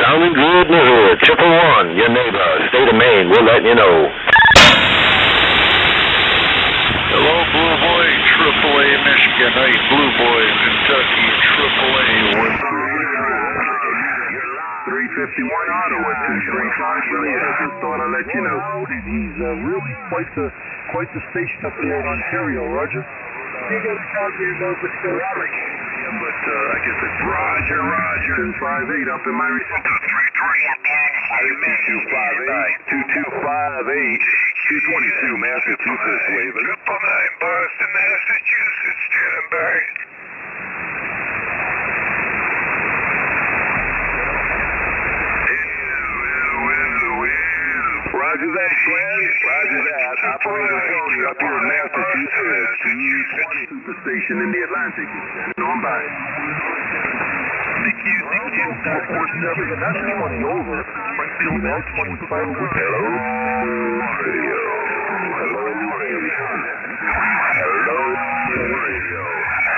Sounding good in the hood. 111, your neighbor, state of Maine. We're letting you know. Hello, Blue Boy, AAA, Michigan. Hey, Blue Boy, Kentucky, AAA. 351 Auto at 235 Billy. I just thought I'd let you know. He's really quite the station up there in Ontario, Roger. You got a copy of those with Ferrari. But I guess it's Roger. 258 up in my region. 2258, 222 Massachusetts waving. 9 Boston, Massachusetts, standing by. Roger that, friend. Roger that. Operator Tony up here in Massachusetts. 220 Superstation in the Atlantic. Standing on by. Thank you. 447. That's 20 over. Springfield now 25 over. Hello, radio. Hello, radio. Hello, radio.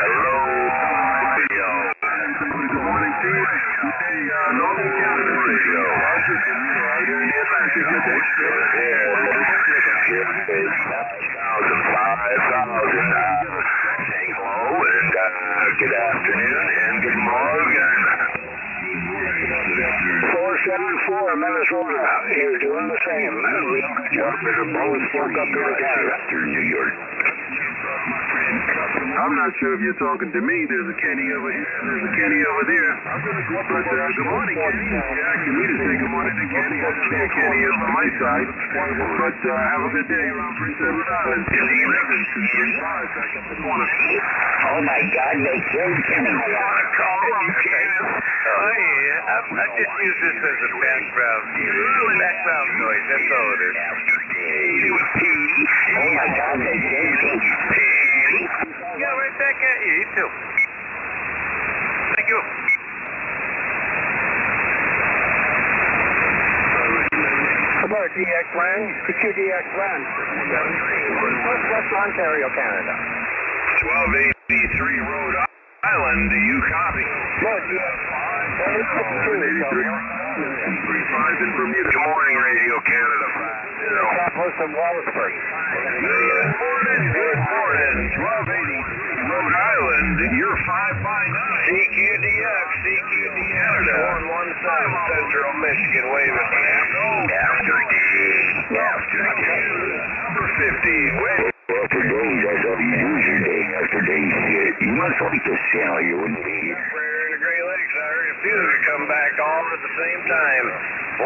Hello, radio. Good morning to you. Hey, Northern Canada radio. Roger. Here in the Atlantic. Say hello and good afternoon and good morning. 474 Minnesota, here doing the same. Operator Bones spoke up here again. New York. I'm not sure if you're talking to me. There's a Kenny over here. There's a Kenny over there. But good morning, Kenny. You're asking me to say good morning to Kenny. I see a Kenny over my side. But have a good day around Prince Edward Island. Oh my God, they killed Kenny. I just use this as a background noise. That's all it is. Oh my God, they killed Kenny. Yeah, right back at you. You too. Thank you. About DX1, it's your DX1. West Ontario, Canada. 1283 Rhode Island, do you copy? No, DX1. 35 in Bermuda. Good morning, Radio Canada. Southwest of Wallaceburg. Good morning. 1280 Rhode Island, you're 5 by 9. CQDX, Canada. 117 Central Michigan, waving. After D. Number 50, wave. After days, I thought you'd use your day after day shit. You must like this channel, you wouldn't be here. In the Great Lakes, I heard a few that come back all at the same time.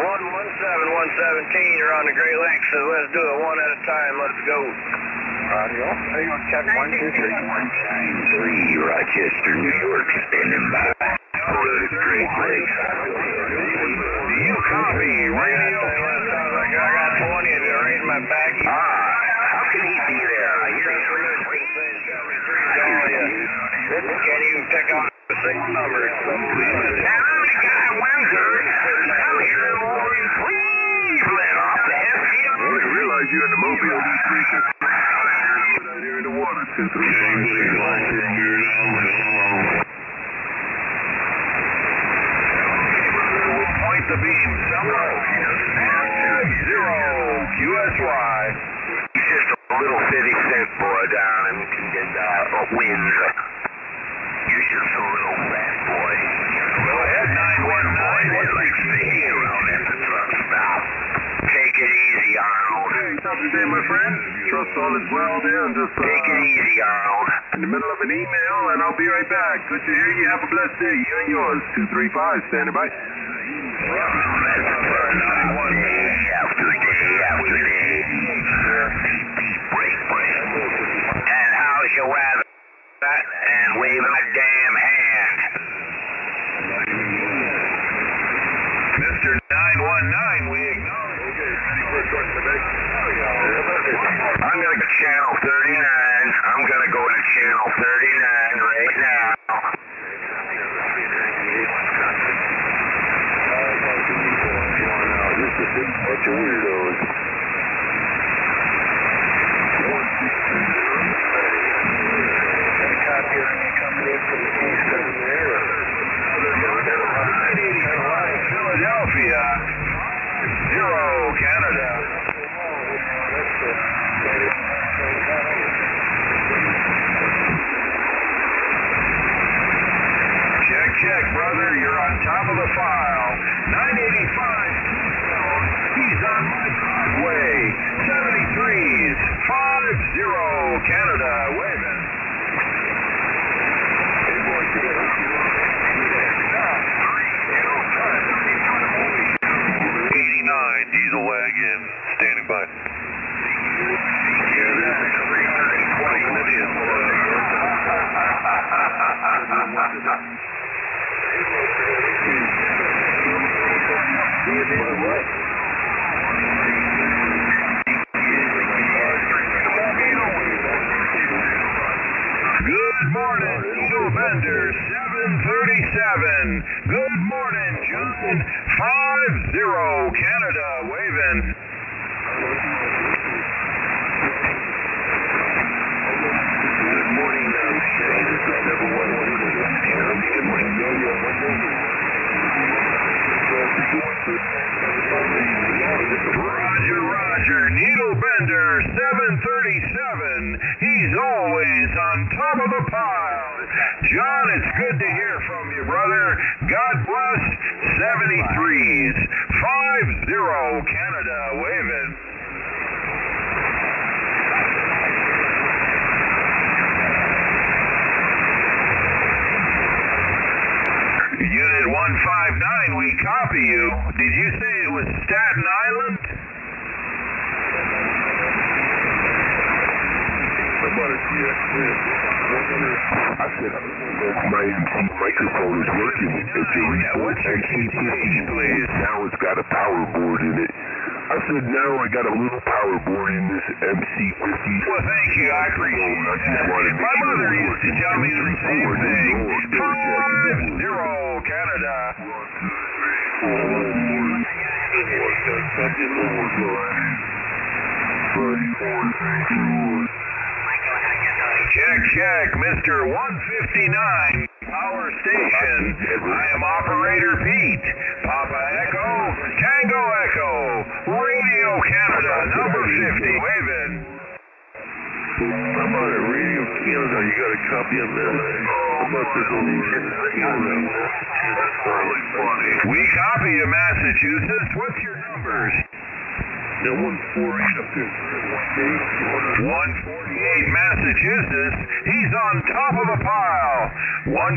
117, 117, you're on the Great Lakes, so let's do it one at a time. Let's go. Radio. Hang on, check 123. 193, Rochester, New York, standing by. Great Lakes. Do you copy radio? Sounds like I got 20 of you right in my back. How can he be there? I hear you. Can't even pick out the 6 numbers. I'm the guy Windsor. I'm here in Cleveland off the FCM. I didn't realize you're in the Mobile. Out here in the water. 235. Point the beam. Zero. QSY. He's just a little 50-cent boy down in Windsor. You're just a little fat boy. Go ahead, 919. I'd like to see you around at the truck stop. Take it easy, Arnold. Hey, what's up today, my friend? Trust all is well there. I'm just Take it easy, Arnold. in the middle of an email, and I'll be right back. Good to hear you. Have a blessed day. You and yours. 235, standing by. After day. Beep, break. And how's your weather? And wave my damn hand. Mr. 919, we acknowledge. Okay, ready for a short today? I'm going to channel 39. I'm going to go to channel 39 right now. Bunch of weirdos. Philadelphia. Good morning, Eagle Bender 737. Good morning, John 50 Canada waving. Good morning, Good morning. Roger, Roger, Needle Bender 737. He's always on top of the pile. John, it's good to hear from you, brother. God bless. 73s. 50 Canada waving. Unit 159, we copy you. Did you say it was Staten Island? I said, my microphone is working. It's a What's your key page, please? Now it's got a power board in it. I said, now I got a little power board in this MC50. Well, thank you. I appreciate it. My mother used to tell me the same thing. 50 Canada. Check, check, Mr. 159, Power Station. I am Operator Pete. Papa Echo, Tango Echo, Radio Canada, number 50, waving. I'm on a Radio Canada. You got a copy of that? We copy you, Massachusetts. What's your numbers? 148 up there. 148 Massachusetts. He's on top of the pile. 148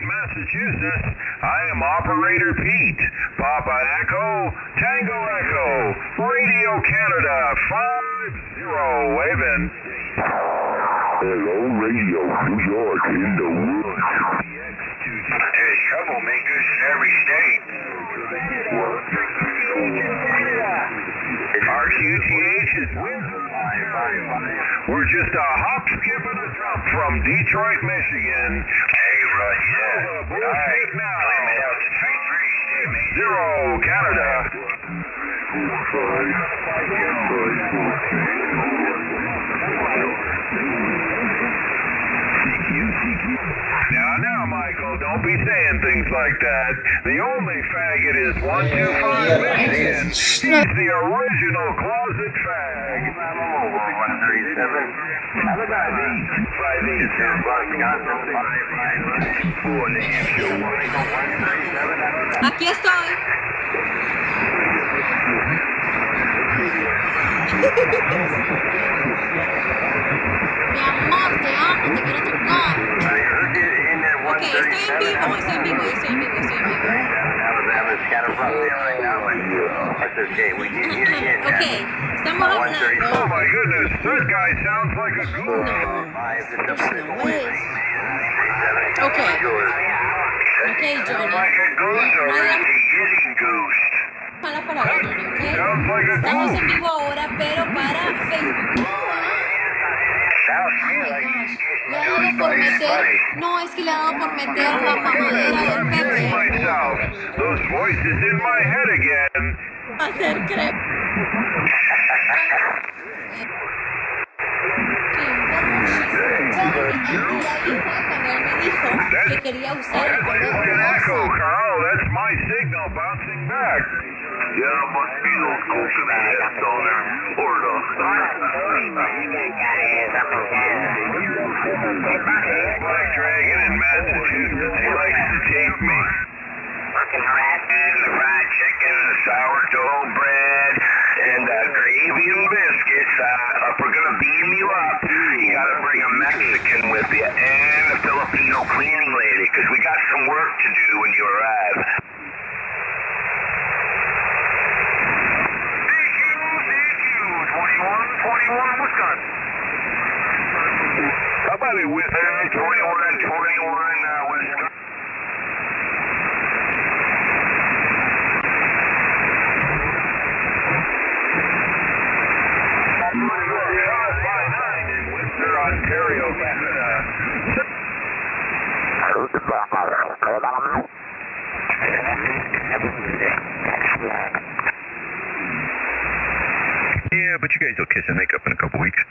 Massachusetts. I am Operator Pete. Papa Echo, Tango Echo, Radio Canada, 50 waving. Hello, Radio New York in the woods. There's troublemakers in every state. RQTH is Windsor. We're just a hop, skip, and a jump from Detroit, Michigan. Hey, Roger that. All right, claim it out to 33, 0 Canada. Now, Michael, don't be saying things like that. The only faggot is 125 Michigan. He's the original closet fag. 137. How about 58 Wisconsin, 594 New Hampshire, 137. Aquí estoy. Mi amor, te amo, te quiero tocar. Ok, estoy en vivo. Ok, estamos hablando. Oh my goodness, that guy sounds like a ghost. No way. Ok, Johnny. Mala palabra, Johnny, ok. Estamos en vivo ahora, pero para Facebook. Le ha dado por meter, no, es que le ha dado por meter la mamadera del Pepe. Those voices in my head again. Hacer crepe. Y ahí fue cuando él me dijo que quería usar el color An echo, Carl. That's my signal bouncing back. Yeah, must be those coconut heads down there in Florida. Black Dragon in Massachusetts, he likes to take me. Fucking harassment, the fried chicken, the sourdough bread, and gravy and biscuits. If we're gonna beam you up, you gotta bring a Mexican with you and a Filipino cleaning lady, because we got some work to do when you arrive. Thank you. 21, Wisconsin. How about Copy with 2121 West. Ontario, Canada. Yeah, but you guys will kiss and make up in a couple weeks.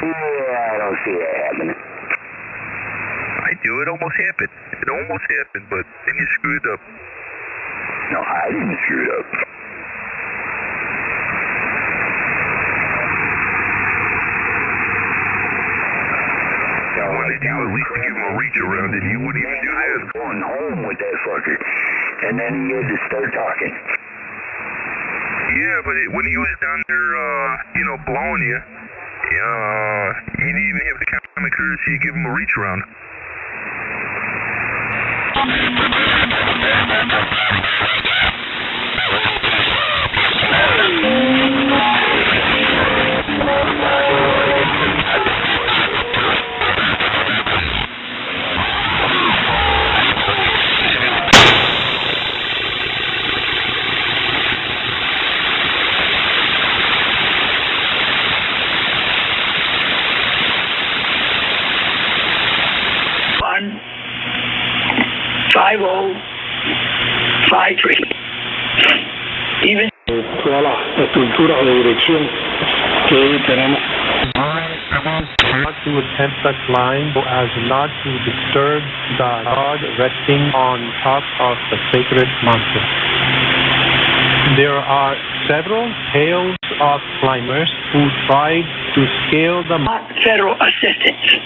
Yeah, I don't see that happening. I do. It almost happened. It almost happened, but then you screwed up. No, I didn't screw it up. I wanted you at least to give him a reach around, and you wouldn't even do I was that. going home with that fucker, and then he had to start talking. Yeah, but when he was down there, blowing you, he didn't even have the common courtesy to give him a reach around. Even toda la estructura de dirección que tenemos. Not to attempt the climb so as not to disturb the god resting on top of the sacred mountain. There are several tales of climbers who tried to scale the federal assistance.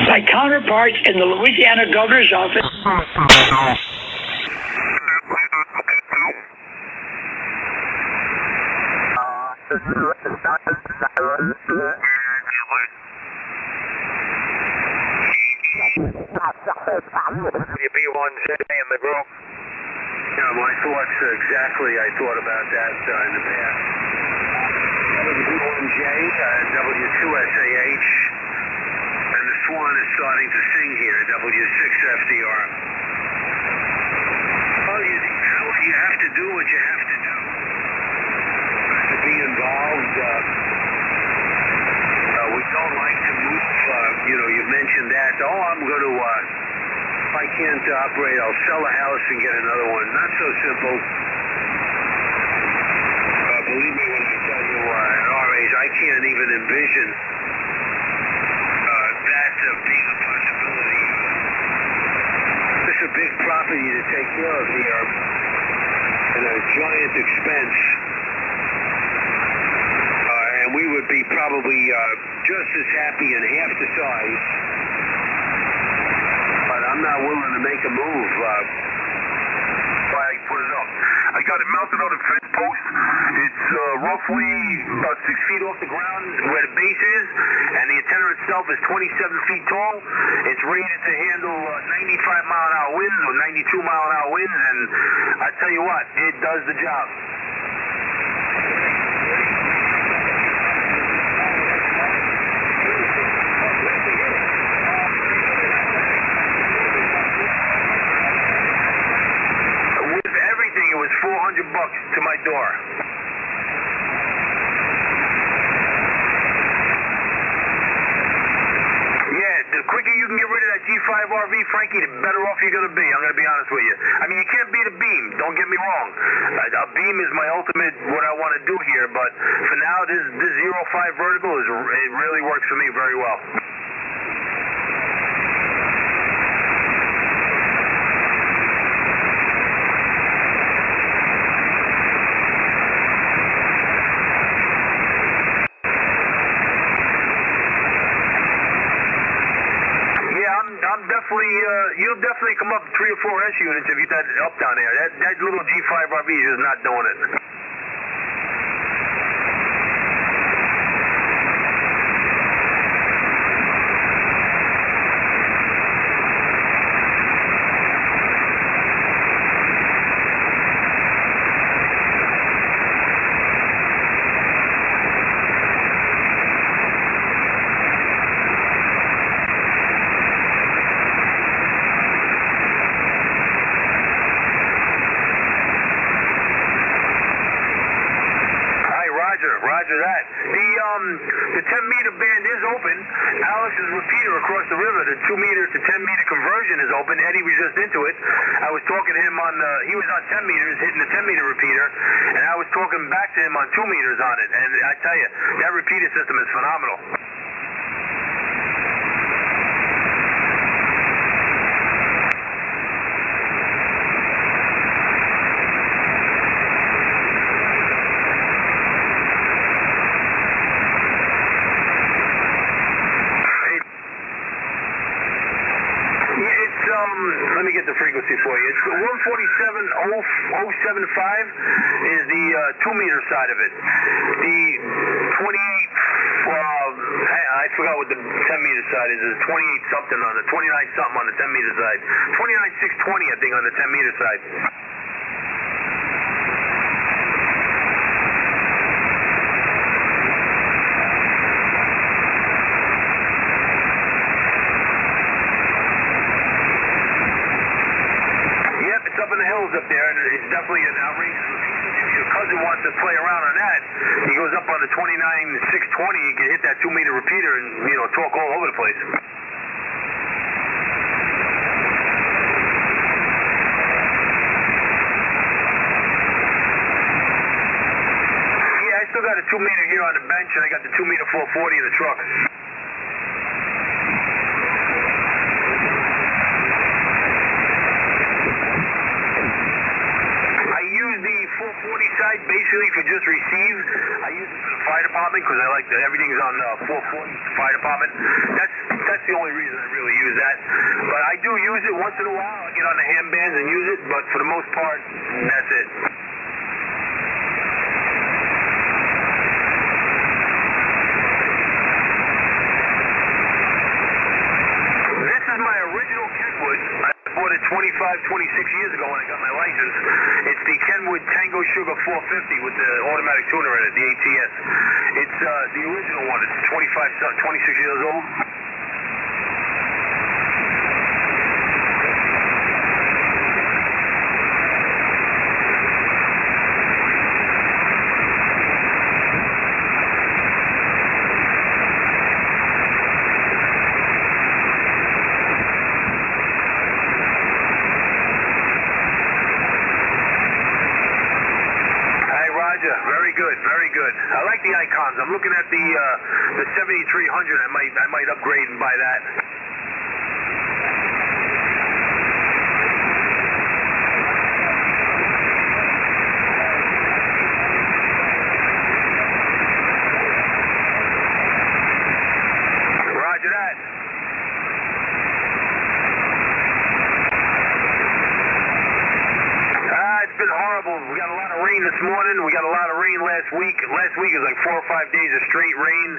My counterparts in the Louisiana governor's office. You B1J in the group? Yeah, my thoughts exactly. I thought about that in the past. W1J, W2SAH, and the Swan is starting to sing here, W6FDR. Well, you have to do what you have to do. To be involved, we don't like to move, you mentioned that. Oh, I'm going to, if I can't operate, I'll sell a house and get another one. Not so simple. Believe me when I tell you, at our age, I can't even envision that being a possibility. This is a big property to take care of here, and a giant expense. And we would be probably just as happy in half the size. But I'm not willing to make a move. I put it up. I got it mounted on a fence post. It's roughly about 6 feet off the ground where the base is, and the antenna itself is 27 feet tall. It's rated to handle 95-mile-an-hour winds or 92-mile-an-hour winds, and I tell you what, it does the job. $400 to my door. Yeah, the quicker you can get rid of that G G5RV, Frankie, the better off you're going to be. I'm going to be honest with you. I mean, you can't beat a beam. Don't get me wrong. A beam is my ultimate, what I want to do here. But for now, this 0.5 vertical, it really works for me very well. You'll definitely come up 3 or 4 S units if you get up down there. That little G5RV is just not doing it. Roger that. The 10-meter band is open. Alex's repeater across the river, the 2-meter to 10-meter conversion is open. Eddie was just into it. I was talking to him on, he was on 10 meters, hitting the 10-meter repeater, and I was talking back to him on 2 meters on it. And I tell you, that repeater system is phenomenal. Let me get the frequency for you. It's 147.075 is the 2-meter side of it. The 28, I forgot what the 10-meter side is. It's 28 something on the 29 something on the 10-meter side. 29.620 I think on the 10-meter side. Up there, and it's definitely an outrageous repeater. If your cousin wants to play around on that, he goes up on the 29.620, you can hit that 2-meter repeater and, you know, talk all over the place. Yeah, I still got a 2-meter here on the bench, and I got the 2-meter 440 in the truck. Basically for just receive. I use it for the fire department because I like that everything's on 440 fire department. That's the only reason I really use that. But I do use it once in a while. I get on the ham bands and use it, but for the most part, that's it. This is my original Kenwood. I bought it 25, 26 years ago when I got my license. It's the Kenwood Tango Sugar 450 with the automatic tuner in it, the ATS. It's the original one. It's 26 years old. Very good, very good. I like the icons. I'm looking at the 7300. I might upgrade and buy that. Roger that. It's been horrible. We got a lot of rain this morning. We got a lot of rain last week. Last week was like 4 or 5 days of straight rain.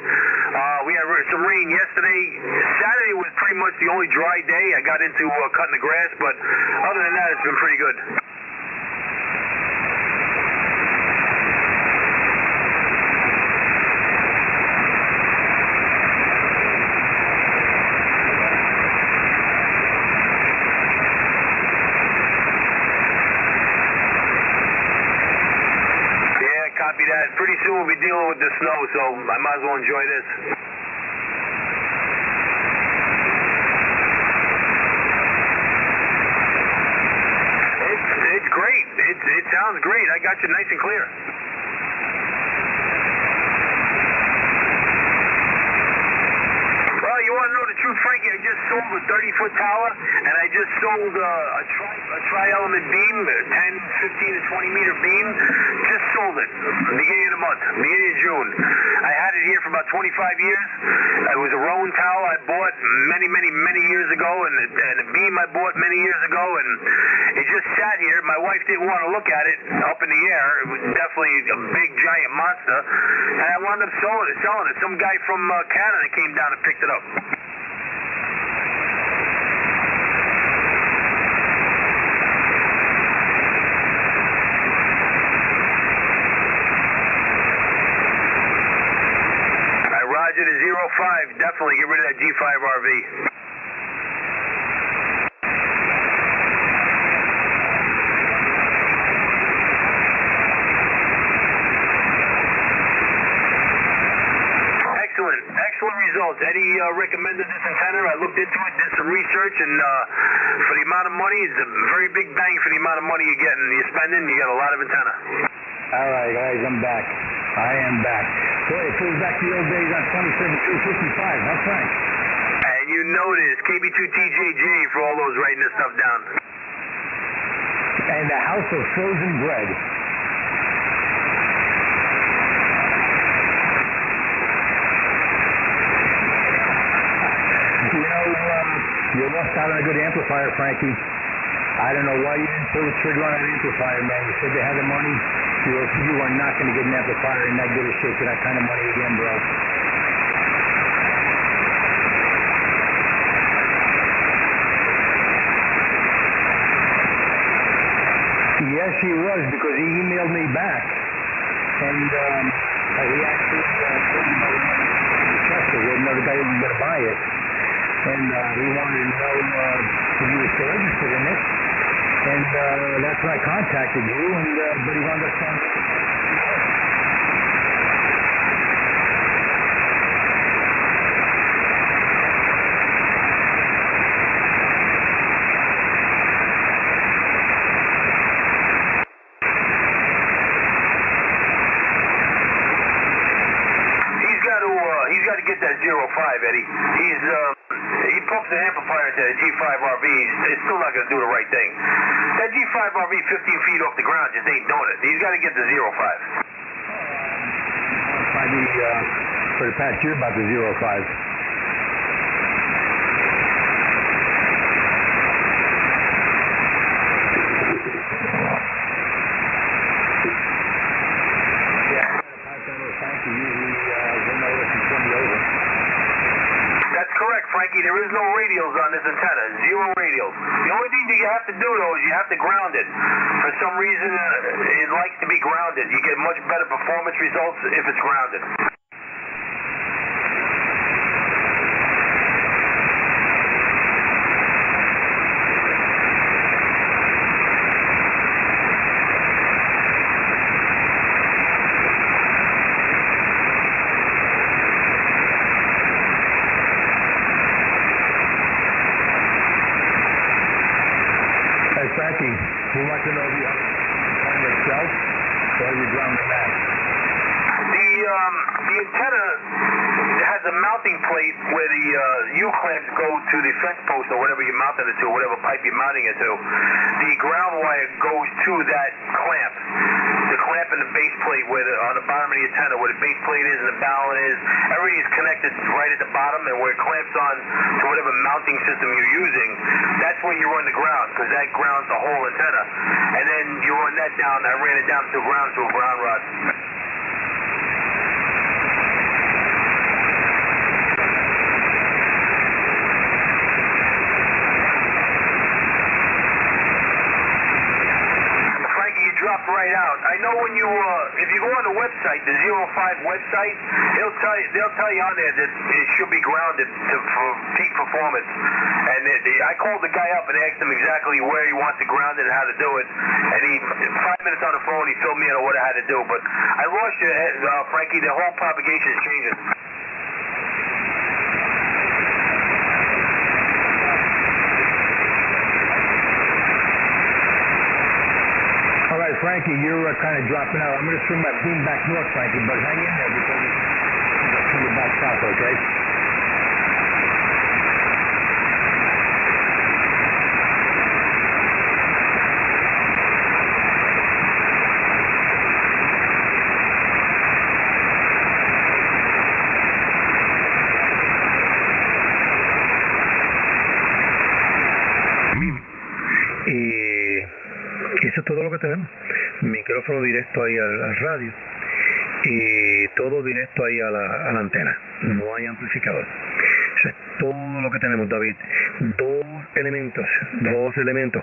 We had some rain yesterday. Saturday was pretty much the only dry day. I got into cutting the grass, but other than that, it's been pretty good. Copy that. Pretty soon we'll be dealing with the snow, so I might as well enjoy this. It sounds great. I got you nice and clear. Well, you want to know the truth, Frankie? I just sold a 30-foot tower, and I just sold a tri-element beam, 10, 15, and 20-meter beam. Just sold it beginning of the month, beginning of June. I had it here for about 25 years. It was a Rowan tower I bought many years ago, and a beam I bought many years ago, and it just sat here. My wife didn't want to look at it up in the air. It was definitely a big, giant monster, and I wound up selling it. Some guy from Canada came down and picked it up. Roger to 05. Definitely get rid of that G5 RV. Excellent results. Eddie recommended this antenna. I looked into it, did some research, and for the amount of money, it's a very big bang for the amount of money you're spending. You get a lot of antenna. All right, guys, I'm back. I am back. Boy, it goes back to the old days on 27-255, huh, Frank? And you know this, KB2TJJ for all those writing this stuff down. And the house of frozen bread. You know, you lost out on a good amplifier, Frankie. I don't know why you didn't pull the trigger on an amplifier, man. You said they had the money. You are not going to get an amplifier in that good a shape for that kind of money again, bro. Yes, he was, because he emailed me back, and he actually told me about the he had another guy who was going to buy it, and he wanted to know if you were still interested in it. And that's when I contacted you, and but he wound up saying, he's got to get that 05, Eddie. He pumps an amplifier into the G5 RV. It's still not going to do the right thing. That G5 RV 15 feet off the ground just ain't doing it. He's got to get the 05. Probably for the past year about the 05. Frankie, there is no radials on this antenna. Zero radials. The only thing that you have to do, though, is you have to ground it. For some reason, it likes to be grounded. You get much better performance results if it's grounded. Frankie, we want to know if you have the itself or you ground the back. The antenna has a mounting plate where the U-clamps go to the fence post or whatever you're mounting it to, whatever pipe you're mounting it to. The ground wire goes to that clamp. The clamp and the base plate on the bottom of the antenna, where the base plate is and the ballon is, everything is connected right at the bottom, and where it clamps on to whatever mounting system you're using, that's where you run the ground, because that grounds the whole antenna. And then you run that down. I ran it down to the ground to a ground rod. Dropped right out. I know when you, if you go on the website, the 05 website, they'll tell you on there that it should be grounded for peak performance. And I called the guy up and asked him exactly where he wants to ground it and how to do it. And 5 minutes on the phone, he filled me in on what I had to do. But I lost you, Frankie. The whole propagation is changing. kind of dropping out. I'm going to swing my boom back north, Frankie, but hang in there because it's coming back south, okay? Y eso es todo lo que tenemos. Micrófono directo ahí al radio y todo directo ahí a la antena. No hay amplificador. Eso es todo lo que tenemos, David. Dos elementos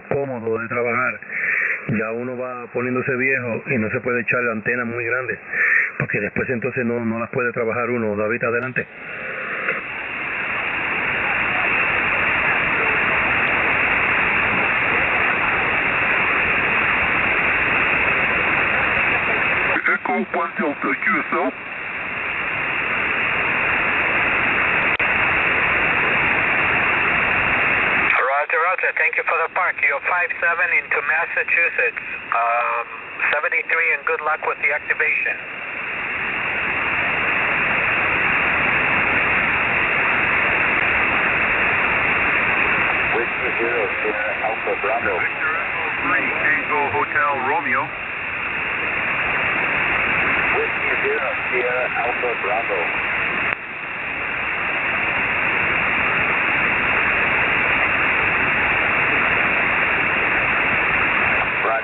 cómodos de trabajar. Ya uno va poniéndose viejo y no se puede echar antenas muy grandes porque después entonces no las puede trabajar uno. David, adelante. Echo 1 Delta, QSL. Roger. Thank you for the park. You're 5-7 into Massachusetts. 73 and good luck with the activation. Whiskey 0, Sierra Alpha Bravo. Victor Echo 3, Tango Hotel Romeo. Whiskey 0, Sierra Alpha Bravo.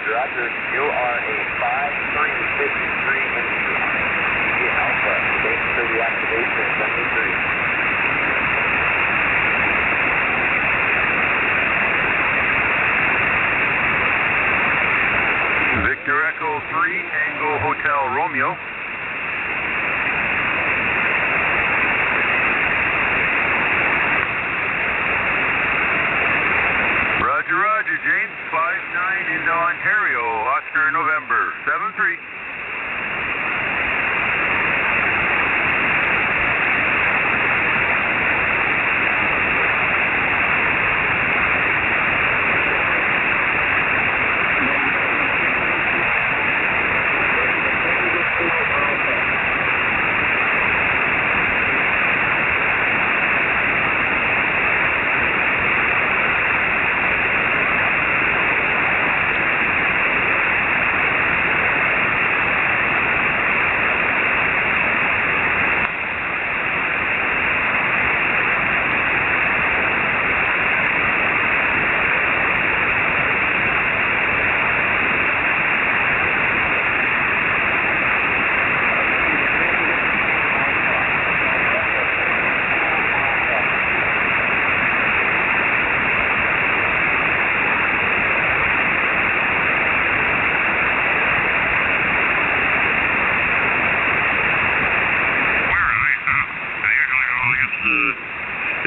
Roger, you are a 5353 into Alpha. Thanks for the activation, 73. Victor Echo 3, Tango Hotel Romeo. Roger, James, 5-9 into Ontario, Oscar November, 7-3.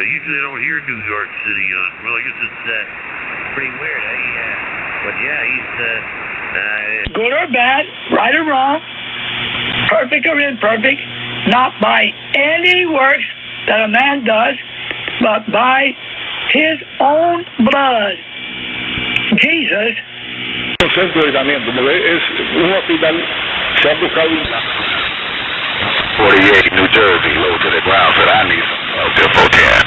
Usually I don't hear New York City on. Well, I guess it's pretty weird. But yeah, he's good or bad, right or wrong, perfect or imperfect, not by any works that a man does, but by his own blood. Jesus. Centro de aislamiento, porque es un hospital, se ha buscado 48, New Jersey, low to the ground, said I need some Defocan.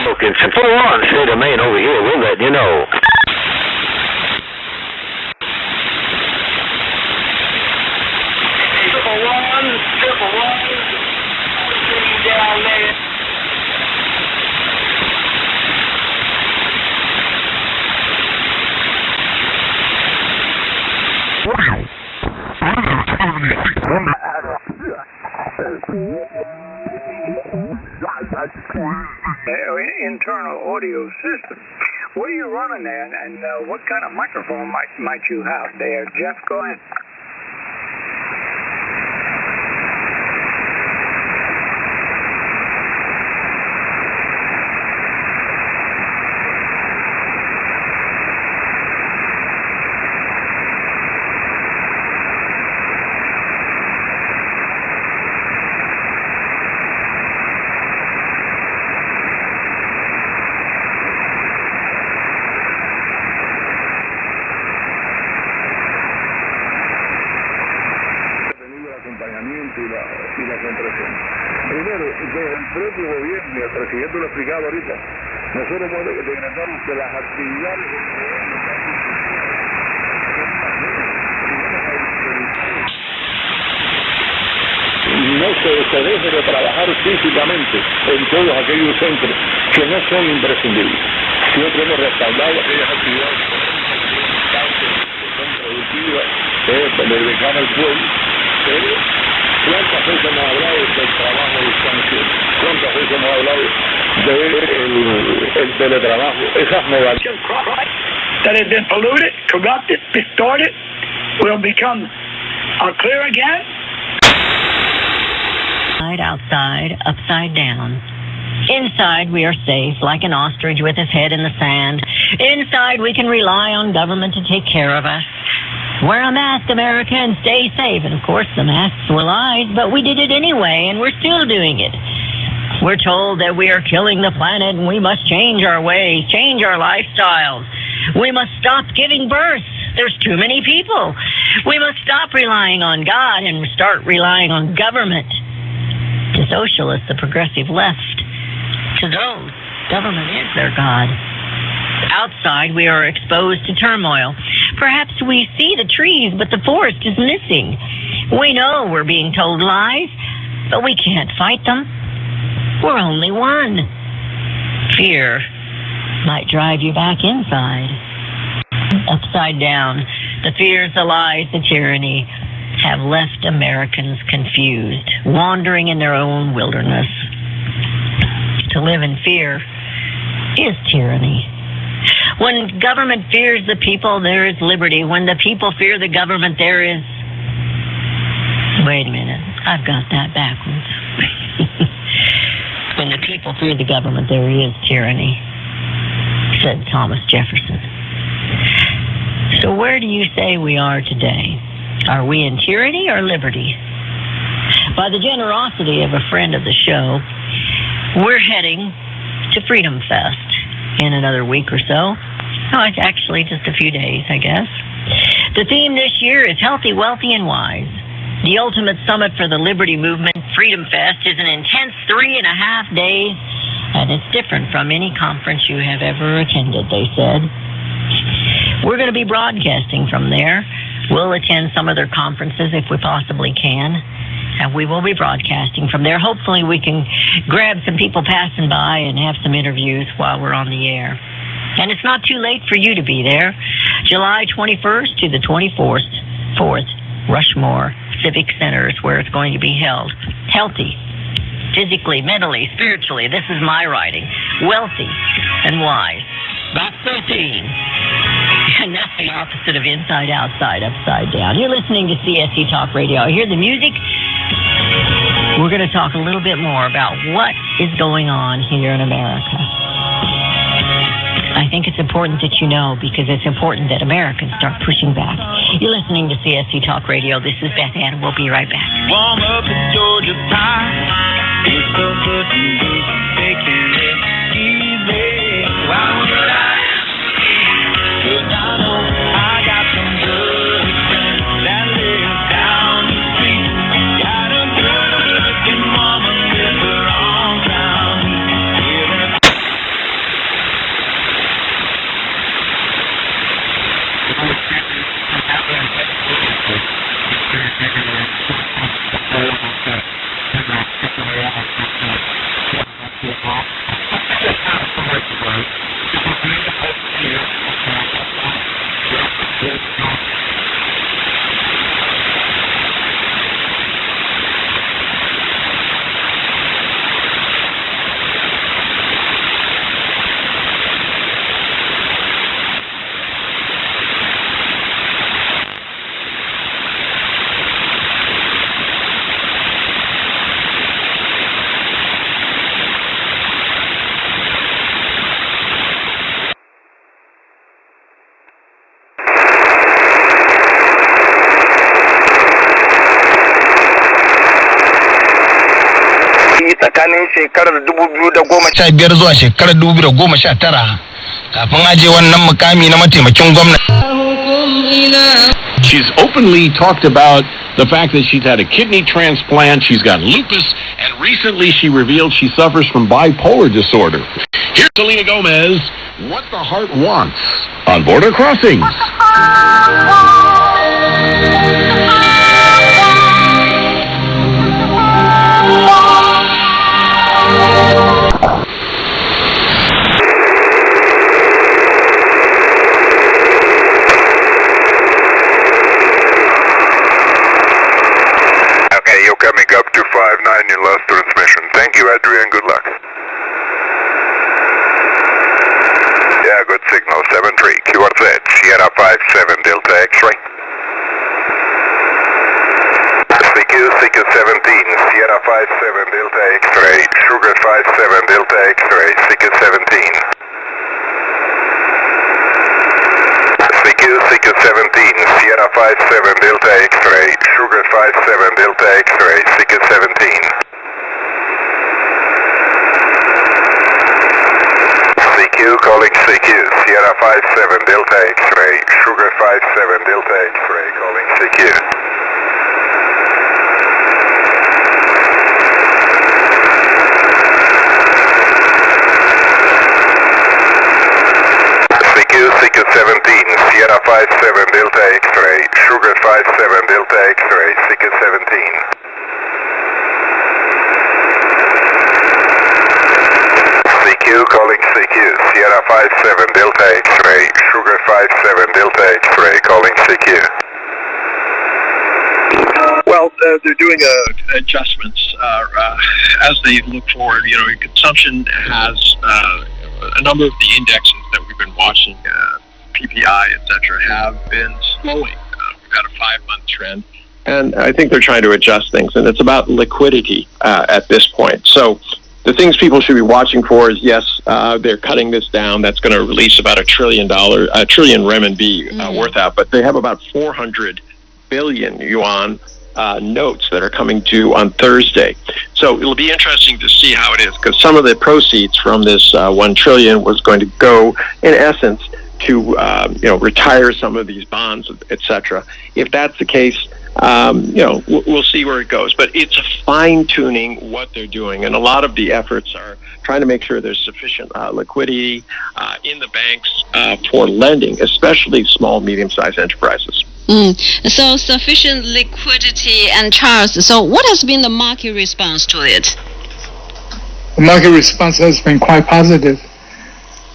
Okay, so put on state of Maine over here, we'll let you know. Triple one, down there. Internal audio system. What are you running there, and what kind of microphone might you have there? Jeff, go ahead. Primero, desde el propio gobierno, y el presidente lo ha explicado ahorita, nosotros decretamos que las actividades no se deje de trabajar físicamente en todos aquellos centros que no son imprescindibles. Siempre hemos respaldado aquellas actividades que son productivas, que le dedican al pueblo, pero ¿cuántas veces hemos hablado del trabajo a distancia? ¿Cuántas veces hemos hablado del teletrabajo? Esas modalidades that have been polluted, corrupted, distorted, will become clear again. Outside, upside down. Inside, we are safe, like an ostrich with his head in the sand. Inside, we can rely on government to take care of us. Wear a mask, America, and stay safe. And of course, the masks were lies, but we did it anyway, and we're still doing it. We're told that we are killing the planet, and we must change our ways, change our lifestyles. We must stop giving birth. There's too many people. We must stop relying on God and start relying on government. To socialists, the progressive left, to those, government is their God. Outside, we are exposed to turmoil. Perhaps we see the trees, but the forest is missing. We know we're being told lies, but we can't fight them. We're only one. Fear might drive you back inside. Upside down, the fears, the lies, the tyranny have left Americans confused, wandering in their own wilderness. To live in fear is tyranny. When government fears the people, there is liberty. When the people fear the government, there is... Wait a minute. I've got that backwards. When the people fear the government, there is tyranny, said Thomas Jefferson. So where do you say we are today? Are we in tyranny or liberty? By the generosity of a friend of the show, we're heading to Freedom Fest in another week or so. Oh, it's actually just a few days, I guess. The theme this year is Healthy, Wealthy, and Wise. The ultimate summit for the Liberty Movement, Freedom Fest, is an intense 3.5 days, and it's different from any conference you have ever attended, they said. We're going to be broadcasting from there. We'll attend some of their conferences if we possibly can, and we will be broadcasting from there. Hopefully we can grab some people passing by and have some interviews while we're on the air. And it's not too late for you to be there. July 21st to the 24th, Rushmore Civic Center is where it's going to be held. Healthy, physically, mentally, spiritually. This is my writing. Wealthy and wise. That's the theme. And that's the opposite of inside, outside, upside down. You're listening to CSC Talk Radio. Hear the music? We're going to talk a little bit more about what is going on here in America. I think it's important that you know, because it's important that Americans start pushing back. You're listening to CSC Talk Radio. This is Beth Ann, and we'll be right back. Warm up in Georgia pie. It's so good to be taking it easy. Why would I? 'Cause I know I got some good friends that live down the street. Got a good-looking woman with her own town. tsakanin shekarar 2015 zuwa shekarar 2019 kafin aje wannan mukami na mataimakin gwamnati. She's openly talked about the fact that she's had a kidney transplant, she's got lupus, and recently she revealed she suffers from bipolar disorder. Here's Selena Gomez, What the Heart Wants, on Border Crossings. Okay, you're coming up to 59, your last transmission. Thank you, Adrian. Good luck. Yeah, good signal. 7-3. QRZ. Sierra 57, Delta X-ray. CQ17, Sierra 57, Delta X-ray. Sugar 57, Delta X-ray. CQ17. CQ17, Sierra 57, Delta X-ray. Sugar 57, Delta X-ray. CQ17. CQ calling CQ, Sierra 57, Delta X-ray. Sugar 57, Delta X-ray, calling CQ. CQ17, Sierra 57, Delta X-ray. Sugar 57, Delta X-ray, CQ17. CQ calling CQ, Sierra 57, Delta X-ray. Sugar 57, Delta X-ray, calling CQ. Well, they're doing adjustments as they look forward. You know, consumption has a number of the indexes that we've been watching, PPI, etc., have been slowing. We've got a 5-month trend, and I think they're trying to adjust things, and it's about liquidity at this point. So the things people should be watching for is, yes, they're cutting this down. That's going to release about $1 trillion renminbi worth out, but they have about 400 billion yuan notes that are coming due on Thursday. So it'll be interesting to see how it is, because some of the proceeds from this 1 trillion was going to go, in essence, to retire some of these bonds, etc. If that's the case, we'll see where it goes. But it's a fine-tuning what they're doing, and a lot of the efforts are trying to make sure there's sufficient liquidity in the banks for lending, especially small, medium-sized enterprises. So sufficient liquidity. And Charles, so what has been the market response to it? The market response has been quite positive.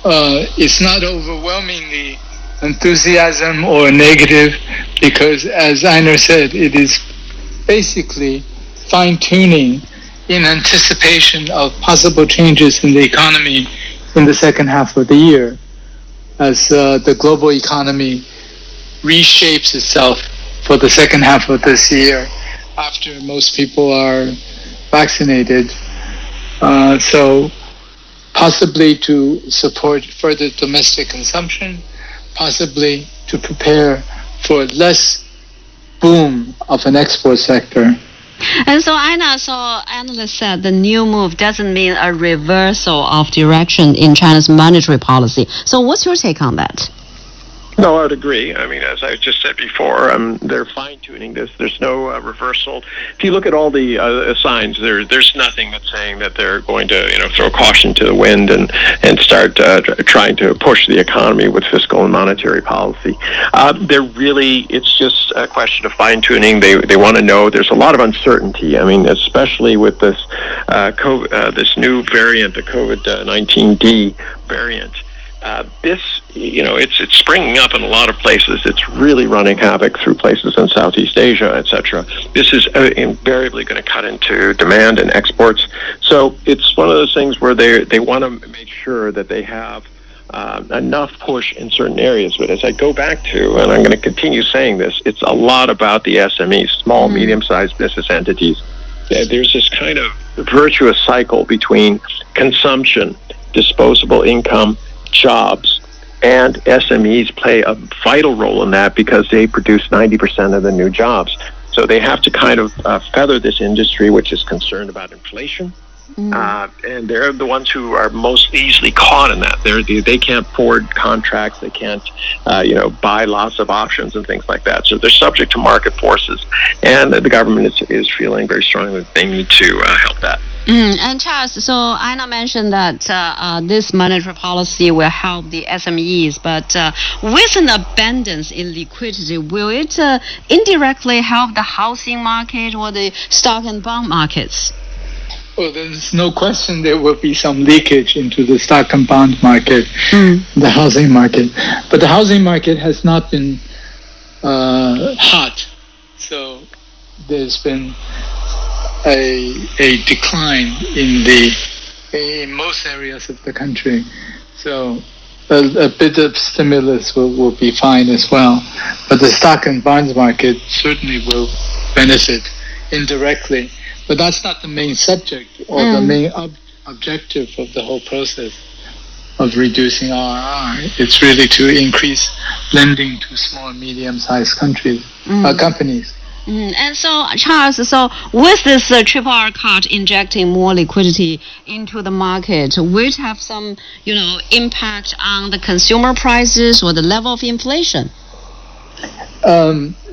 It's not overwhelmingly enthusiasm or negative, because, as Einar said, it is basically fine-tuning in anticipation of possible changes in the economy in the second half of the year, as the global economy reshapes itself for the second half of this year after most people are vaccinated. So possibly to support further domestic consumption, possibly to prepare for less boom of an export sector. And so Einar, analysts said the new move doesn't mean a reversal of direction in China's monetary policy. So what's your take on that? No, I would agree. I mean, as I just said before, they're fine-tuning this. There's no reversal. If you look at all the signs, there's nothing that's saying that they're going to, throw caution to the wind and start trying to push the economy with fiscal and monetary policy. It's just a question of fine-tuning. They want to know. There's a lot of uncertainty. I mean, especially with this this new variant, the COVID-19D variant. It's springing up in a lot of places. It's really running havoc through places in Southeast Asia, etc. This is invariably going to cut into demand and exports. So it's one of those things where they want to make sure that they have enough push in certain areas. But as I go back to, and I'm going to continue saying this, it's a lot about the SMEs, small, medium-sized business entities. There's this kind of virtuous cycle between consumption, disposable income, jobs, and SMEs play a vital role in that because they produce 90% of the new jobs. So they have to kind of feather this industry, which is concerned about inflation And they're the ones who are most easily caught in that. They can't forward contracts. They can't, buy lots of options and things like that. So they're subject to market forces. And the government is feeling very strongly that they need to help that. And Charles, so Anna mentioned that this monetary policy will help the SMEs, but with an abundance in liquidity, will it indirectly help the housing market or the stock and bond markets? Well, there's no question there will be some leakage into the stock and bond market, the housing market. But the housing market has not been hot. So there's been a decline in most areas of the country. So a bit of stimulus will be fine as well. But the stock and bonds market certainly will benefit indirectly. But that's not the main subject or the main objective of the whole process of reducing RRR. It's really to increase lending to small and medium-sized companies. And so, Charles, so with this triple R cut injecting more liquidity into the market, will it have some, impact on the consumer prices or the level of inflation?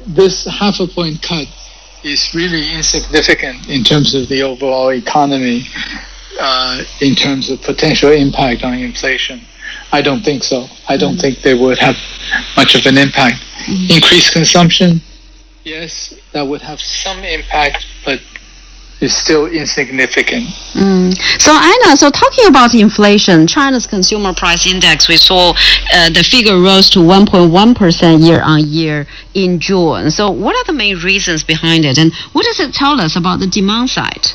This half a point cut is really insignificant in terms of the overall economy, in terms of potential impact on inflation. I don't think so. I don't think they would have much of an impact. Increased consumption, yes, that would have some impact, but it's still insignificant. So Anna, talking about inflation, China's consumer price index, we saw the figure rose to 1.1% year on year in June. So what are the main reasons behind it, and what does it tell us about the demand side?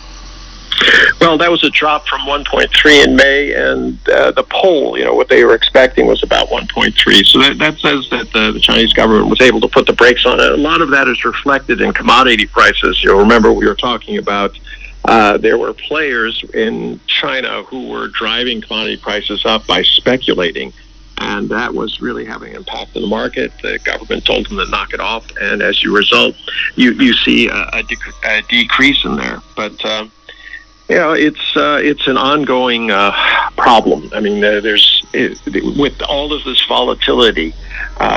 Well, that was a drop from 1.3 in May, and the poll, what they were expecting was about 1.3. So that says that the Chinese government was able to put the brakes on it. A lot of that is reflected in commodity prices. You'll remember we were talking about there were players in China who were driving commodity prices up by speculating, and that was really having an impact on the market. The government told them to knock it off, and as a result, you see a decrease in there. But it's an ongoing problem. I mean, with all of this volatility,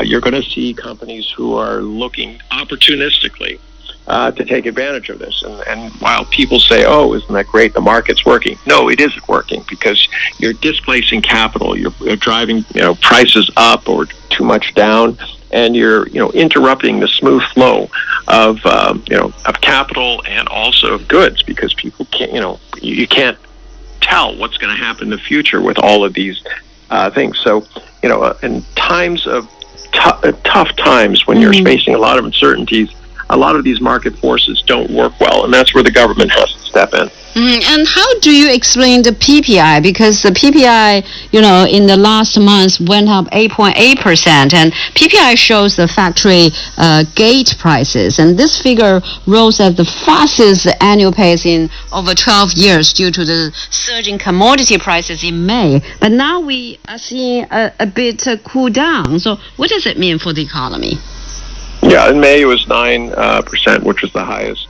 you're going to see companies who are looking opportunistically to take advantage of this. And while people say, "Oh, isn't that great? The market's working." No, it isn't working, because you're displacing capital. You're driving prices up or too much down, and you're interrupting the smooth flow of capital and also of goods, because people can't you can't tell what's going to happen in the future with all of these things. So in times of tough times, when you're facing a lot of uncertainties, a lot of these market forces don't work well, and that's where the government has to step in. And how do you explain the PPI? Because the PPI, in the last month went up 8.8%, and PPI shows the factory gate prices, and this figure rose at the fastest annual pace in over 12 years due to the surging commodity prices in May. But now we are seeing a bit cool down. So what does it mean for the economy? Yeah, in May it was 9%, which was the highest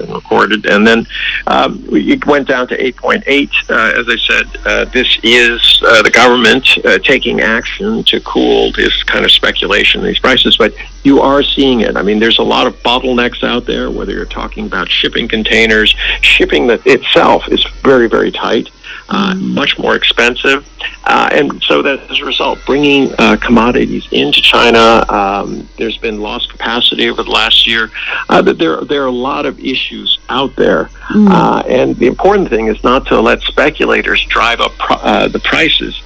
recorded, and then it went down to 8.8. As I said, this is the government taking action to cool this kind of speculation in these prices, but you are seeing it. I mean, there's a lot of bottlenecks out there, whether you're talking about shipping containers. Shipping that itself is very, very tight. Much more expensive, and so that as a result, bringing commodities into China, there's been lost capacity over the last year. There are a lot of issues out there, and the important thing is not to let speculators drive up the prices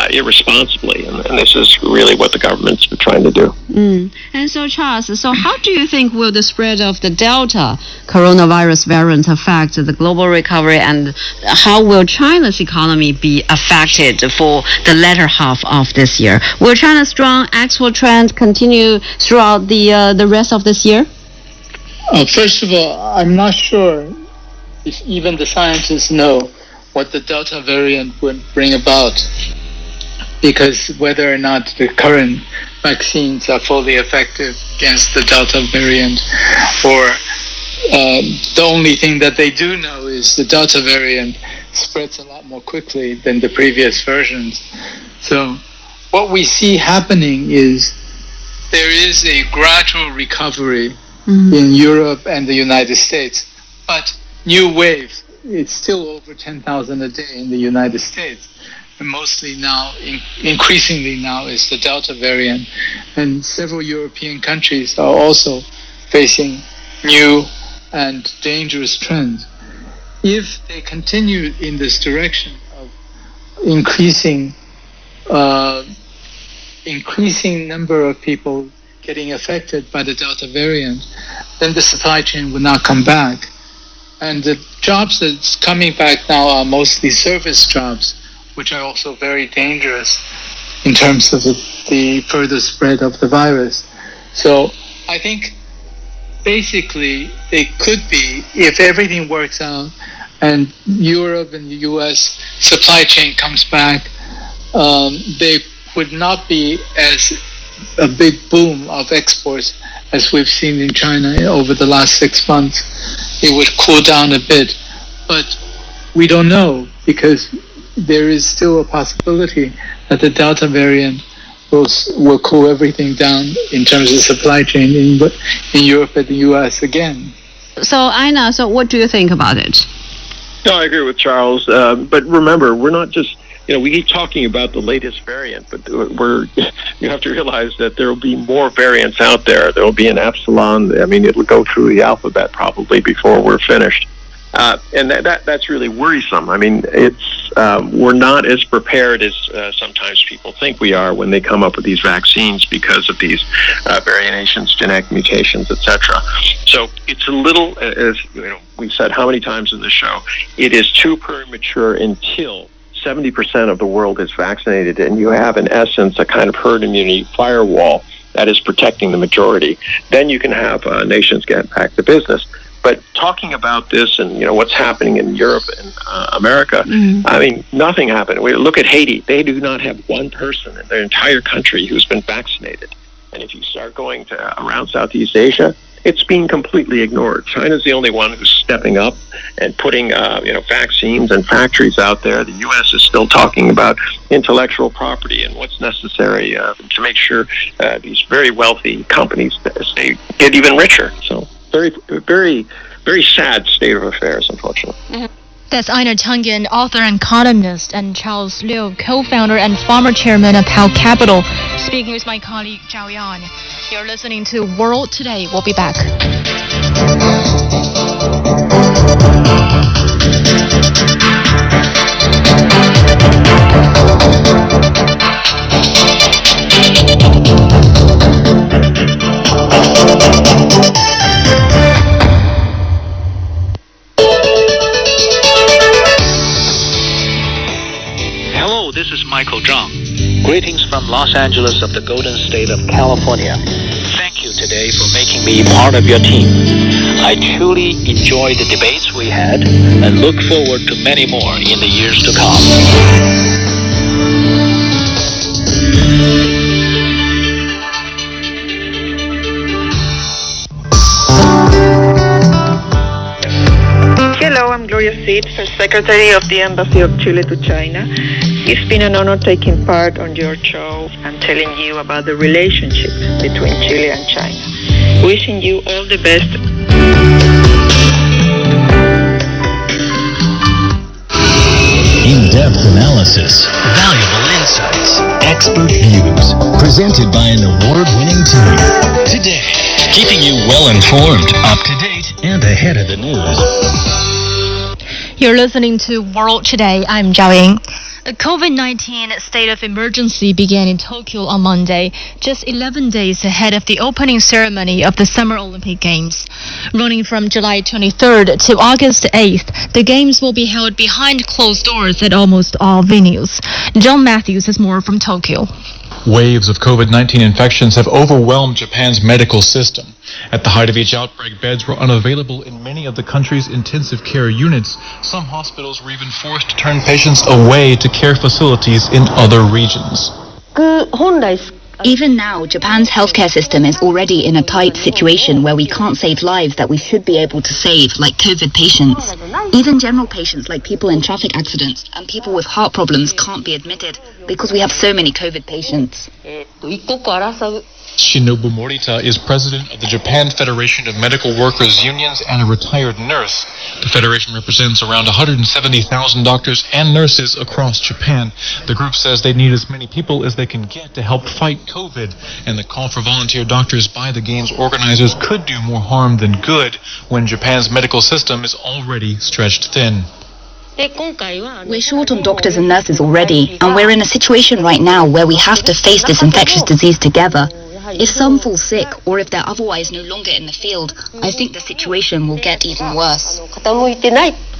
irresponsibly, and this is really what the government's been trying to do. And so, Charles, how do you think will the spread of the Delta coronavirus variant affect the global recovery, and how will China's economy be affected for the latter half of this year? Will China's strong export trend continue throughout the rest of this year? First of all, I'm not sure if even the scientists know what the Delta variant would bring about, because whether or not the current vaccines are fully effective against the Delta variant, or the only thing that they do know is the Delta variant spreads a lot more quickly than the previous versions. So what we see happening is there is a gradual recovery in Europe and the United States, but new waves, it's still over 10,000 a day in the United States. And mostly now, increasingly now, is the Delta variant. And several European countries are also facing new and dangerous trends. If they continue in this direction of increasing number of people getting affected by the Delta variant, then the supply chain will not come back. And the jobs that's coming back now are mostly service jobs, which are also very dangerous in terms of the further spread of the virus. So I think basically it could be, if everything works out and Europe and the US supply chain comes back, they would not be as a big boom of exports as we've seen in China over the last 6 months. It would cool down a bit, but we don't know, because there is still a possibility that the Delta variant will cool everything down in terms of supply chain in Europe and the US again. So Aina, so what do you think about it? No, I agree with Charles. But remember, we're not just, we keep talking about the latest variant, but you have to realize that there will be more variants out there. There will be an epsilon. I mean, it will go through the alphabet probably before we're finished. And that's really worrisome. I mean, we're not as prepared as sometimes people think we are when they come up with these vaccines because of these variations, genetic mutations, etc. So it's a little, as we've said how many times in the show, it is too premature until 70% of the world is vaccinated, and you have, in essence, a kind of herd immunity firewall that is protecting the majority. Then you can have nations get back to business. But talking about this and what's happening in Europe and America, I mean, nothing happened. Look at Haiti; they do not have one person in their entire country who's been vaccinated. And if you start going to around Southeast Asia, it's being completely ignored. China's the only one who's stepping up and putting vaccines and factories out there. The U.S. is still talking about intellectual property and what's necessary to make sure these very wealthy companies get even richer. So. Very, very, very sad state of affairs, unfortunately. That's Aina Tangen, author and columnist, and Charles Liu, co-founder and former chairman of How Capital, speaking with my colleague Zhao Yan. You're listening to World Today. We'll be back. This is Michael Zhang. Greetings from Los Angeles of the Golden State of California. Thank you today for making me part of your team. I truly enjoyed the debates we had and look forward to many more in the years to come. Hello, I'm Gloria Cid, First Secretary of the Embassy of Chile to China. It's been an honor taking part on your show and telling you about the relationship between Chile and China. Wishing you all the best. In-depth analysis, valuable insights, expert views, presented by an award-winning team. Today, keeping you well-informed, up-to-date, and ahead of the news. You're listening to World Today. I'm Zhao Ying. The COVID-19 state of emergency began in Tokyo on Monday, just 11 days ahead of the opening ceremony of the Summer Olympic Games. Running from July 23rd to August 8th, the Games will be held behind closed doors at almost all venues. John Matthews has more from Tokyo. Waves of COVID-19 infections have overwhelmed Japan's medical system. At the height of each outbreak, beds were unavailable in many of the country's intensive care units. Some hospitals were even forced to turn patients away to care facilities in other regions. Even now, Japan's healthcare system is already in a tight situation where we can't save lives that we should be able to save, like COVID patients. Even general patients like people in traffic accidents and people with heart problems can't be admitted because we have so many COVID patients. Shinobu Morita is president of the Japan Federation of Medical Workers Unions and a retired nurse. The federation represents around 170,000 doctors and nurses across Japan. The group says they need as many people as they can get to help fight COVID, and the call for volunteer doctors by the Games organizers could do more harm than good when Japan's medical system is already stretched thin. We're short on doctors and nurses already, and we're in a situation right now where we have to face this infectious disease together. If some fall sick, or if they're otherwise no longer in the field, I think the situation will get even worse.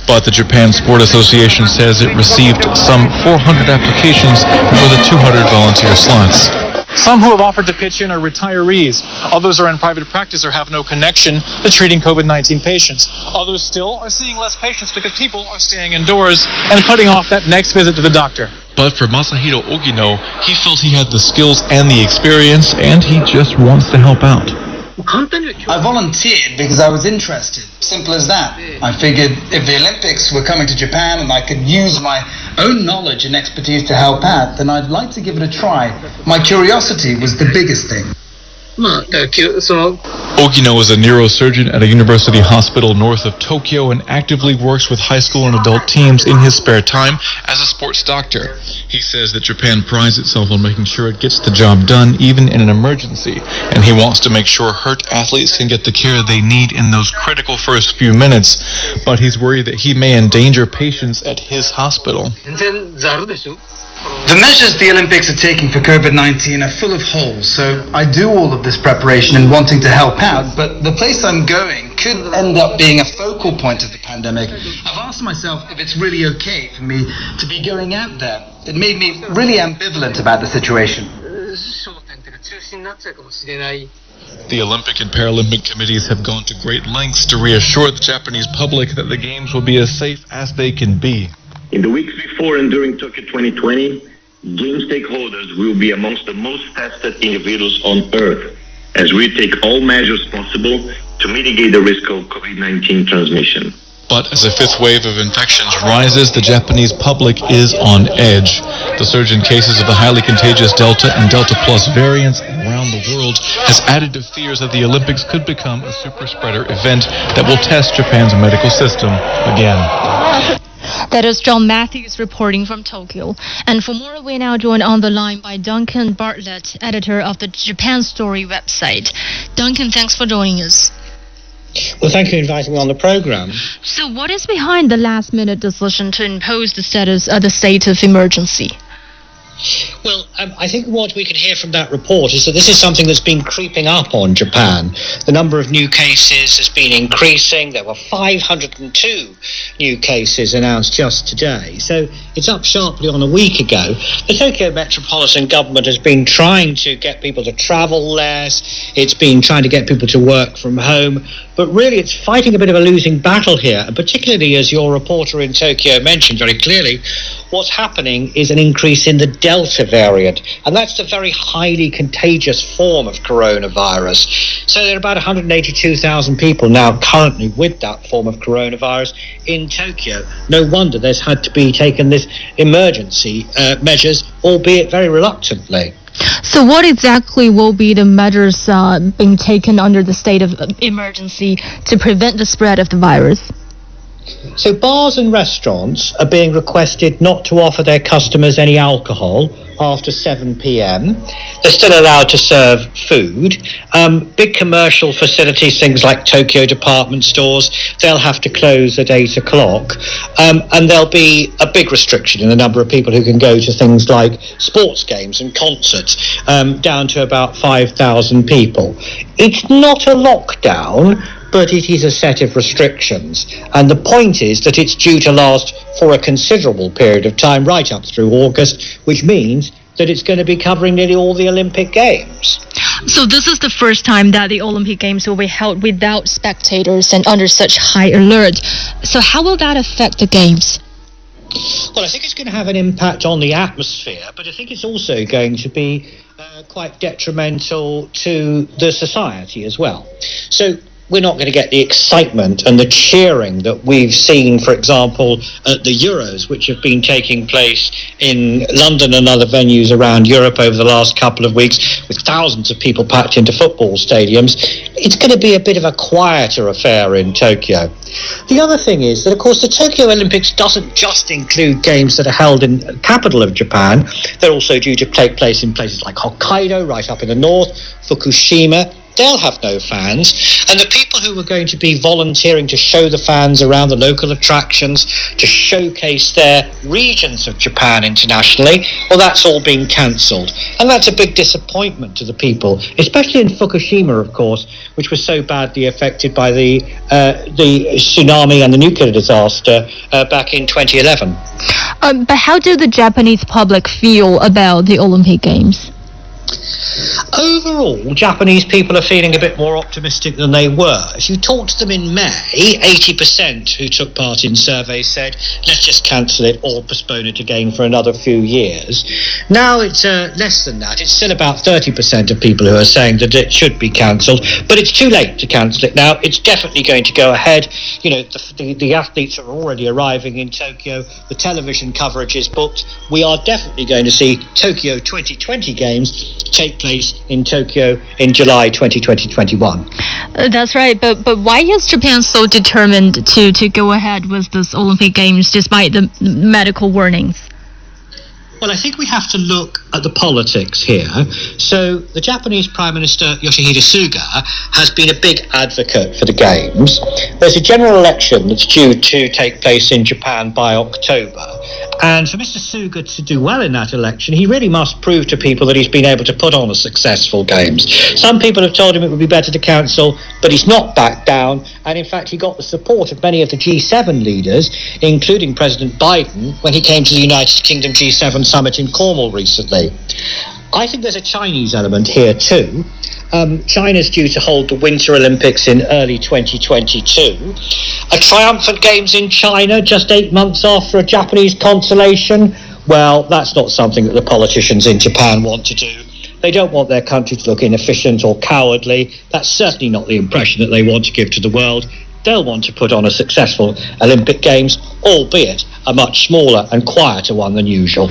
But the Japan Sport Association says it received some 400 applications for the 200 volunteer slots. Some who have offered to pitch in are retirees. Others are in private practice or have no connection to treating COVID-19 patients. Others still are seeing less patients because people are staying indoors and putting off that next visit to the doctor. But for Masahiro Ogino, he felt he had the skills and the experience, and he just wants to help out. I volunteered because I was interested. Simple as that. I figured if the Olympics were coming to Japan and I could use my own knowledge and expertise to help out, then I'd like to give it a try. My curiosity was the biggest thing. Ogino is a neurosurgeon at a university hospital north of Tokyo and actively works with high school and adult teams in his spare time as a sports doctor. He says that Japan prides itself on making sure it gets the job done even in an emergency, and he wants to make sure hurt athletes can get the care they need in those critical first few minutes, but he's worried that he may endanger patients at his hospital. The measures the Olympics are taking for COVID-19 are full of holes, so I do all of this preparation and wanting to help out, but the place I'm going could end up being a focal point of the pandemic. I've asked myself if it's really okay for me to be going out there. It made me really ambivalent about the situation. The Olympic and Paralympic committees have gone to great lengths to reassure the Japanese public that the Games will be as safe as they can be. In the weeks before and during Tokyo 2020, game stakeholders will be amongst the most tested individuals on Earth, as we take all measures possible to mitigate the risk of COVID-19 transmission. But as a fifth wave of infections rises, the Japanese public is on edge. The surge in cases of the highly contagious Delta and Delta Plus variants around the world has added to fears that the Olympics could become a super spreader event that will test Japan's medical system again. That is John Matthews reporting from Tokyo. And for more, we're now joined on the line by Duncan Bartlett, editor of the Japan Story website. Duncan, thanks for joining us. Well, thank you for inviting me on the program. So what is behind the last-minute decision to impose the state of emergency? Well, I think what we can hear from that report is that this is something that's been creeping up on Japan. The number of new cases has been increasing. There were 502 new cases announced just today. So it's up sharply on a week ago. The Tokyo metropolitan government has been trying to get people to travel less. It's been trying to get people to work from home. But really, it's fighting a bit of a losing battle here. And particularly, as your reporter in Tokyo mentioned very clearly, what's happening is an increase in the Delta variant. And that's the very highly contagious form of coronavirus. So there are about 182,000 people now currently with that form of coronavirus in Tokyo. No wonder there's had to be taken this emergency measures, albeit very reluctantly. So what exactly will be the measures being taken under the state of emergency to prevent the spread of the virus? So bars and restaurants are being requested not to offer their customers any alcohol after 7 p.m. They're still allowed to serve food. Big commercial facilities, things like Tokyo department stores, they'll have to close at 8 o'clock. And there'll be a big restriction in the number of people who can go to things like sports games and concerts, down to about 5,000 people. It's not a lockdown, but it is a set of restrictions. And the point is that it's due to last for a considerable period of time, right up through August, which means that it's going to be covering nearly all the Olympic Games. So this is the first time that the Olympic Games will be held without spectators and under such high alert. So how will that affect the Games? Well, I think it's going to have an impact on the atmosphere, but I think it's also going to be quite detrimental to the society as well. So we're not going to get the excitement and the cheering that we've seen, for example, at the Euros, which have been taking place in London and other venues around Europe over the last couple of weeks, with thousands of people packed into football stadiums. It's going to be a bit of a quieter affair in Tokyo. The other thing is that, of course, the Tokyo Olympics doesn't just include games that are held in the capital of Japan. They're also due to take place in places like Hokkaido, right up in the north, Fukushima. They'll have no fans, and the people who were going to be volunteering to show the fans around the local attractions, to showcase their regions of Japan internationally, well, that's all been cancelled. And that's a big disappointment to the people, especially in Fukushima, of course, which was so badly affected by the tsunami and the nuclear disaster back in 2011. But how do the Japanese public feel about the Olympic Games? Overall, Japanese people are feeling a bit more optimistic than they were. If you talked to them in May, 80% who took part in surveys said, let's just cancel it or postpone it again for another few years. Now it's less than that. It's still about 30% of people who are saying that it should be cancelled, but it's too late to cancel it now. It's definitely going to go ahead. You know, the athletes are already arriving in Tokyo. The television coverage is booked. We are definitely going to see Tokyo 2020 games take place in Tokyo in July 2021. That's right, but why is Japan so determined to go ahead with this Olympic Games despite the medical warnings? Well, I think we have to look at the politics here. So the Japanese Prime Minister Yoshihide Suga has been a big advocate for the Games. There's a general election that's due to take place in Japan by October. And for Mr. Suga to do well in that election, he really must prove to people that he's been able to put on a successful Games. Some people have told him it would be better to cancel, but he's not backed down. And in fact, he got the support of many of the G7 leaders, including President Biden, when he came to the United Kingdom G7 summit in Cornwall recently. I think there's a Chinese element here too. China's due to hold the Winter Olympics in early 2022. A triumphant Games in China just 8 months after a Japanese consolation? Well, that's not something that the politicians in Japan want to do. They don't want their country to look inefficient or cowardly. That's certainly not the impression that they want to give to the world. They'll want to put on a successful Olympic Games, albeit a much smaller and quieter one than usual.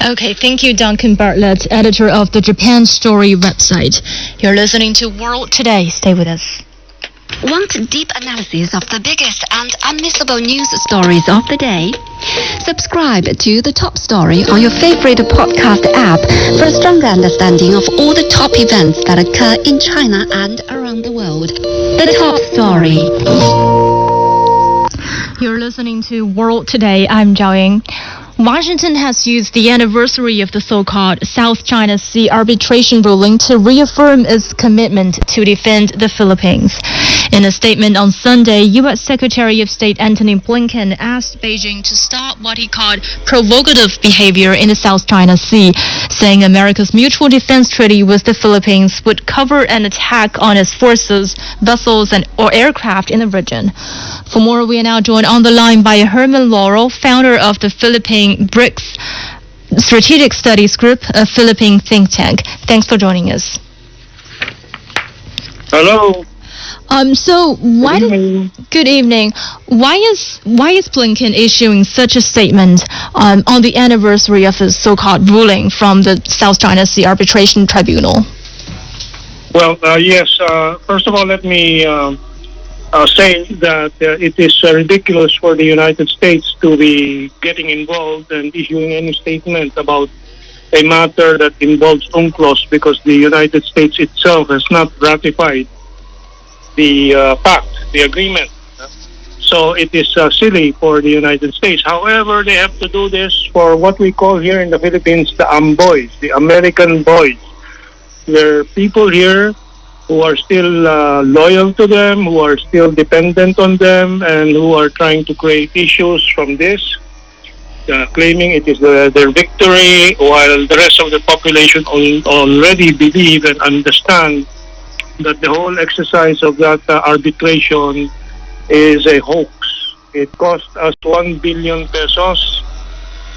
Okay, thank you, Duncan Bartlett, editor of the Japan Story website. You're listening to World Today. Stay with us. Want deep analysis of the biggest and unmissable news stories of the day? Subscribe to The Top Story on your favorite podcast app for a stronger understanding of all the top events that occur in China and around the world. The Top Story. You're listening to World Today. I'm Zhao Ying. Washington has used the anniversary of the so-called South China Sea arbitration ruling to reaffirm its commitment to defend the Philippines. In a statement on Sunday, U.S. Secretary of State Antony Blinken asked Beijing to stop what he called provocative behavior in the South China Sea, saying America's mutual defense treaty with the Philippines would cover an attack on its forces, vessels, or aircraft in the region. For more, we are now joined on the line by Herman Laurel, founder of the Philippine BRICS Strategic Studies Group, a Philippine think tank. Thanks for joining us. Hello. Good evening. Why is Blinken issuing such a statement on the anniversary of the so-called ruling from the South China Sea Arbitration Tribunal? Well, yes. First of all, let me say that it is ridiculous for the United States to be getting involved and issuing any statement about a matter that involves UNCLOS, because the United States itself has not ratified the pact, the agreement. So it is silly for the United States. However, they have to do this for what we call here in the Philippines the AMBOYs, the American boys. There are people here who are still loyal to them, who are still dependent on them, and who are trying to create issues from this, claiming it is their victory, while the rest of the population already believe and understand that the whole exercise of that arbitration is a hoax. It cost us 1 billion pesos.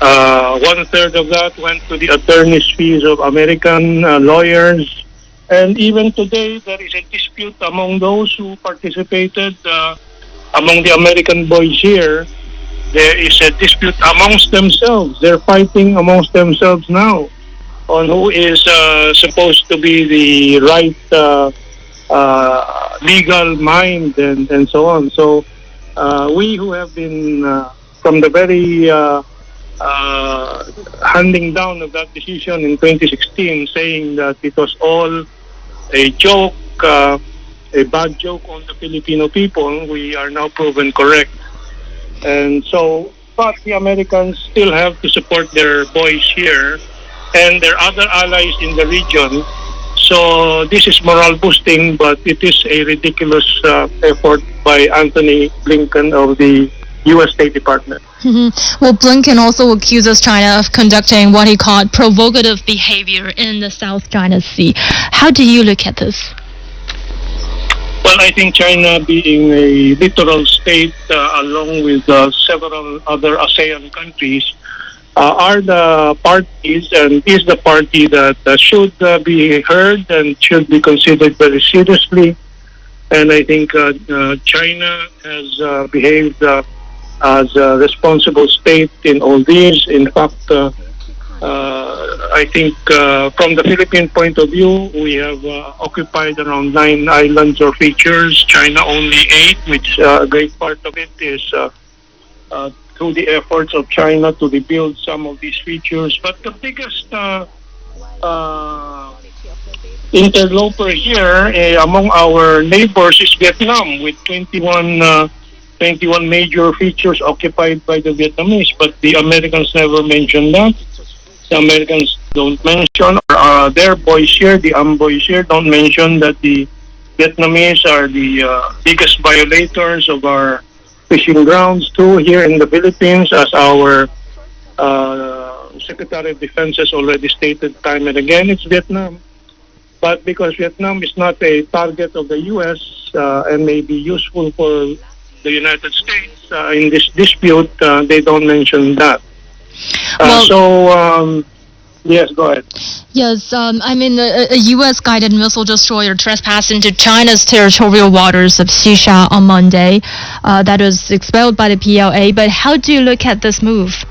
1/3 of that went to the attorney's fees of American lawyers. And even today, there is a dispute among those who participated, among the American boys here. There is a dispute amongst themselves. They're fighting amongst themselves now on who is supposed to be the right legal mind and so on. So we who have been from the very handing down of that decision in 2016, saying that it was all a joke, a bad joke on the Filipino people, we are now proven correct. And so, but the Americans still have to support their boys here and their other allies in the region. So this is morale boosting, but it is a ridiculous effort by Anthony Blinken of the U.S. State Department. Well, Blinken also accuses China of conducting what he called provocative behavior in the South China Sea. How do you look at this? Well, I think China, being a littoral state, along with several other ASEAN countries, are the parties and is the party that should be heard and should be considered very seriously. And I think China has behaved as a responsible state in all these. In fact, I think from the Philippine point of view, we have occupied around 9 islands or features. China only 8, which a great part of it is through the efforts of China to rebuild some of these features. But the biggest interloper here among our neighbors is Vietnam, with 21 major features occupied by the Vietnamese. But the Americans never mention that. The Americans don't mention, or their boys here, the boys here, don't mention that the Vietnamese are the biggest violators of our fishing grounds too here in the Philippines, as our Secretary of Defense has already stated time and again. It's Vietnam. But because Vietnam is not a target of the U.S. And may be useful for the United States in this dispute, they don't mention that. Yes, go ahead. Yes, I mean, a U.S.-guided missile destroyer trespassed into China's territorial waters of Xisha on Monday. That was expelled by the PLA. But how do you look at this move?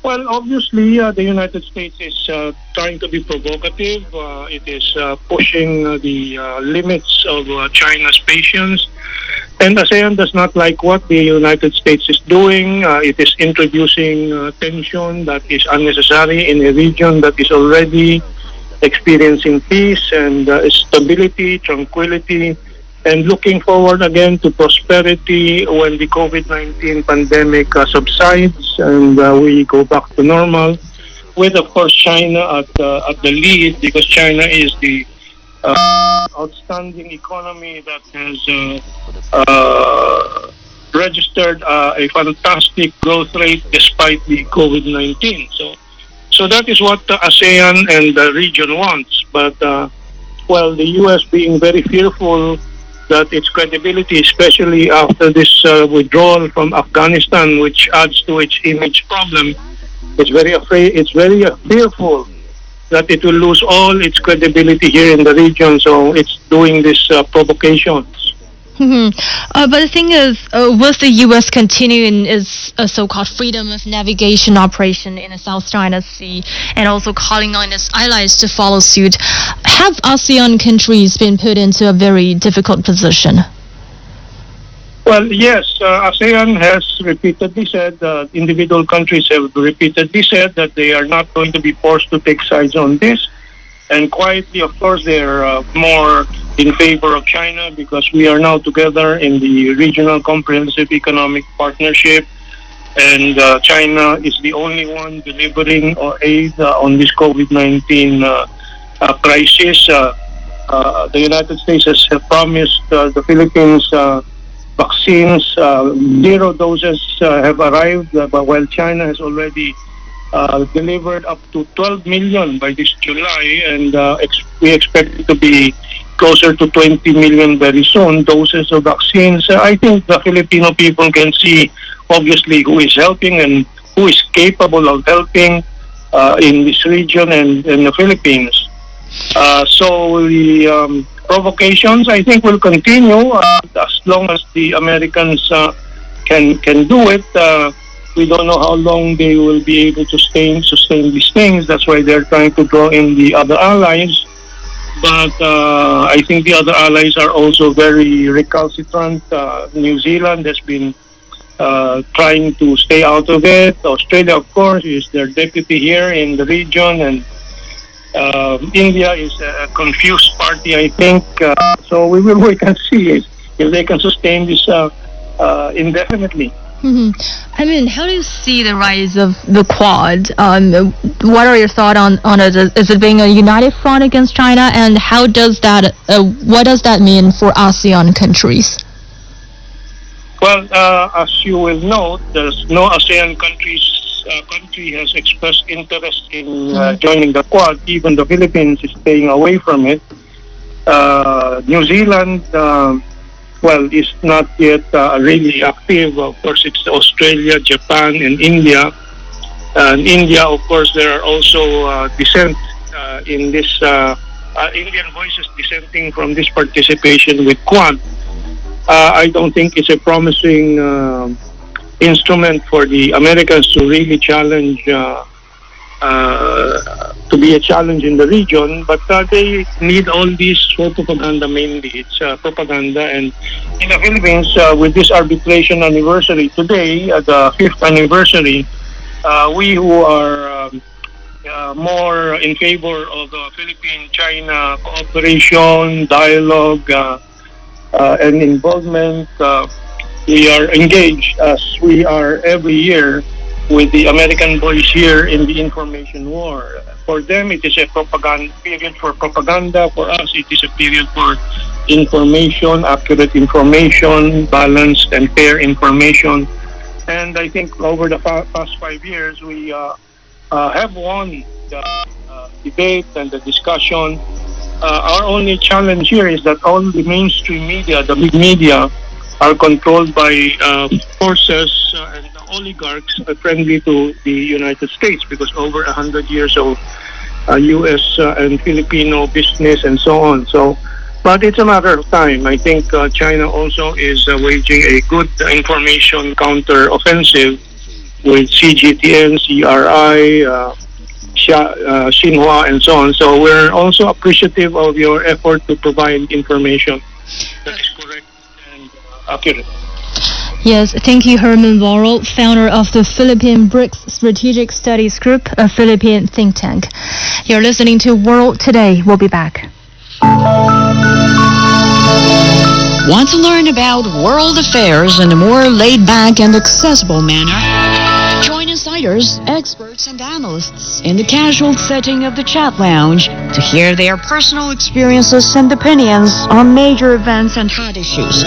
Well, obviously, the United States is trying to be provocative. It is pushing the limits of China's patience. And ASEAN does not like what the United States is doing. It is introducing tension that is unnecessary in a region that is already experiencing peace and stability, tranquility, and looking forward again to prosperity when the COVID-19 pandemic subsides and we go back to normal, with, of course, China at the lead, because China is the outstanding economy that has registered a fantastic growth rate despite the COVID-19. So that is what the ASEAN and the region wants. But, well, the U.S. being very fearful that its credibility, especially after this withdrawal from Afghanistan, which adds to its image problem, it's very afraid, it's very fearful that it will lose all its credibility here in the region, so it's doing these provocations. But the thing is, with the U.S. continuing its so-called freedom of navigation operation in the South China Sea and also calling on its allies to follow suit, have ASEAN countries been put into a very difficult position? Well, yes, ASEAN has repeatedly said, individual countries have repeatedly said that they are not going to be forced to take sides on this. And quietly, of course, they're more in favor of China because we are now together in the Regional Comprehensive Economic Partnership. And China is the only one delivering aid on this COVID-19 crisis. The United States has promised the Philippines vaccines. 0 doses have arrived, but while China has already delivered up to 12 million by this July, and we expect it to be closer to 20 million very soon, doses of vaccines. I think the Filipino people can see, obviously, who is helping and who is capable of helping in this region and in the Philippines. So the provocations, I think, will continue as long as the Americans can do it. We don't know how long they will be able to sustain these things. That's why they're trying to draw in the other allies. But I think the other allies are also very recalcitrant. New Zealand has been trying to stay out of it. Australia, of course, is their deputy here in the region, and India is a confused party, I think. So we will wait and see if they can sustain this indefinitely. I mean, how do you see the rise of the Quad? What are your thoughts on it? Is it being a united front against China, and how does that? What does that mean for ASEAN countries? Well, as you will note, there's no ASEAN country has expressed interest in joining the Quad. Even the Philippines is staying away from it. New Zealand, is not yet really active. Of course, it's Australia, Japan, and India. And India, of course, there are also dissent in this Indian voices dissenting from this participation with Quad. I don't think it's a promising instrument for the Americans to really challenge, to be a challenge in the region, but they need all this for propaganda mainly. It's propaganda. And in the Philippines, with this arbitration anniversary today, the 5th anniversary, we who are more in favor of Philippine-China cooperation, dialogue, and involvement, we are engaged as we are every year with the American boys here in the information war. For them, it is a period for propaganda. For us, it is a period for information, accurate information, balanced and fair information. And I think over the past 5 years, we have won the debate and the discussion. Our only challenge here is that all the mainstream media, the big media, are controlled by forces and oligarchs friendly to the United States, because over 100 years of U.S. And Filipino business and so on. So, but it's a matter of time. I think China also is waging a good information counter-offensive with CGTN, CRI, Xinhua, and so on. So we're also appreciative of your effort to provide information that is correct and accurate. Yes, thank you, Herman Worrell, founder of the Philippine BRICS Strategic Studies Group, a Philippine think tank. You're listening to World Today. We'll be back. Want to learn about world affairs in a more laid-back and accessible manner? Join insiders, experts, and analysts in the casual setting of the chat lounge to hear their personal experiences and opinions on major events and hot issues.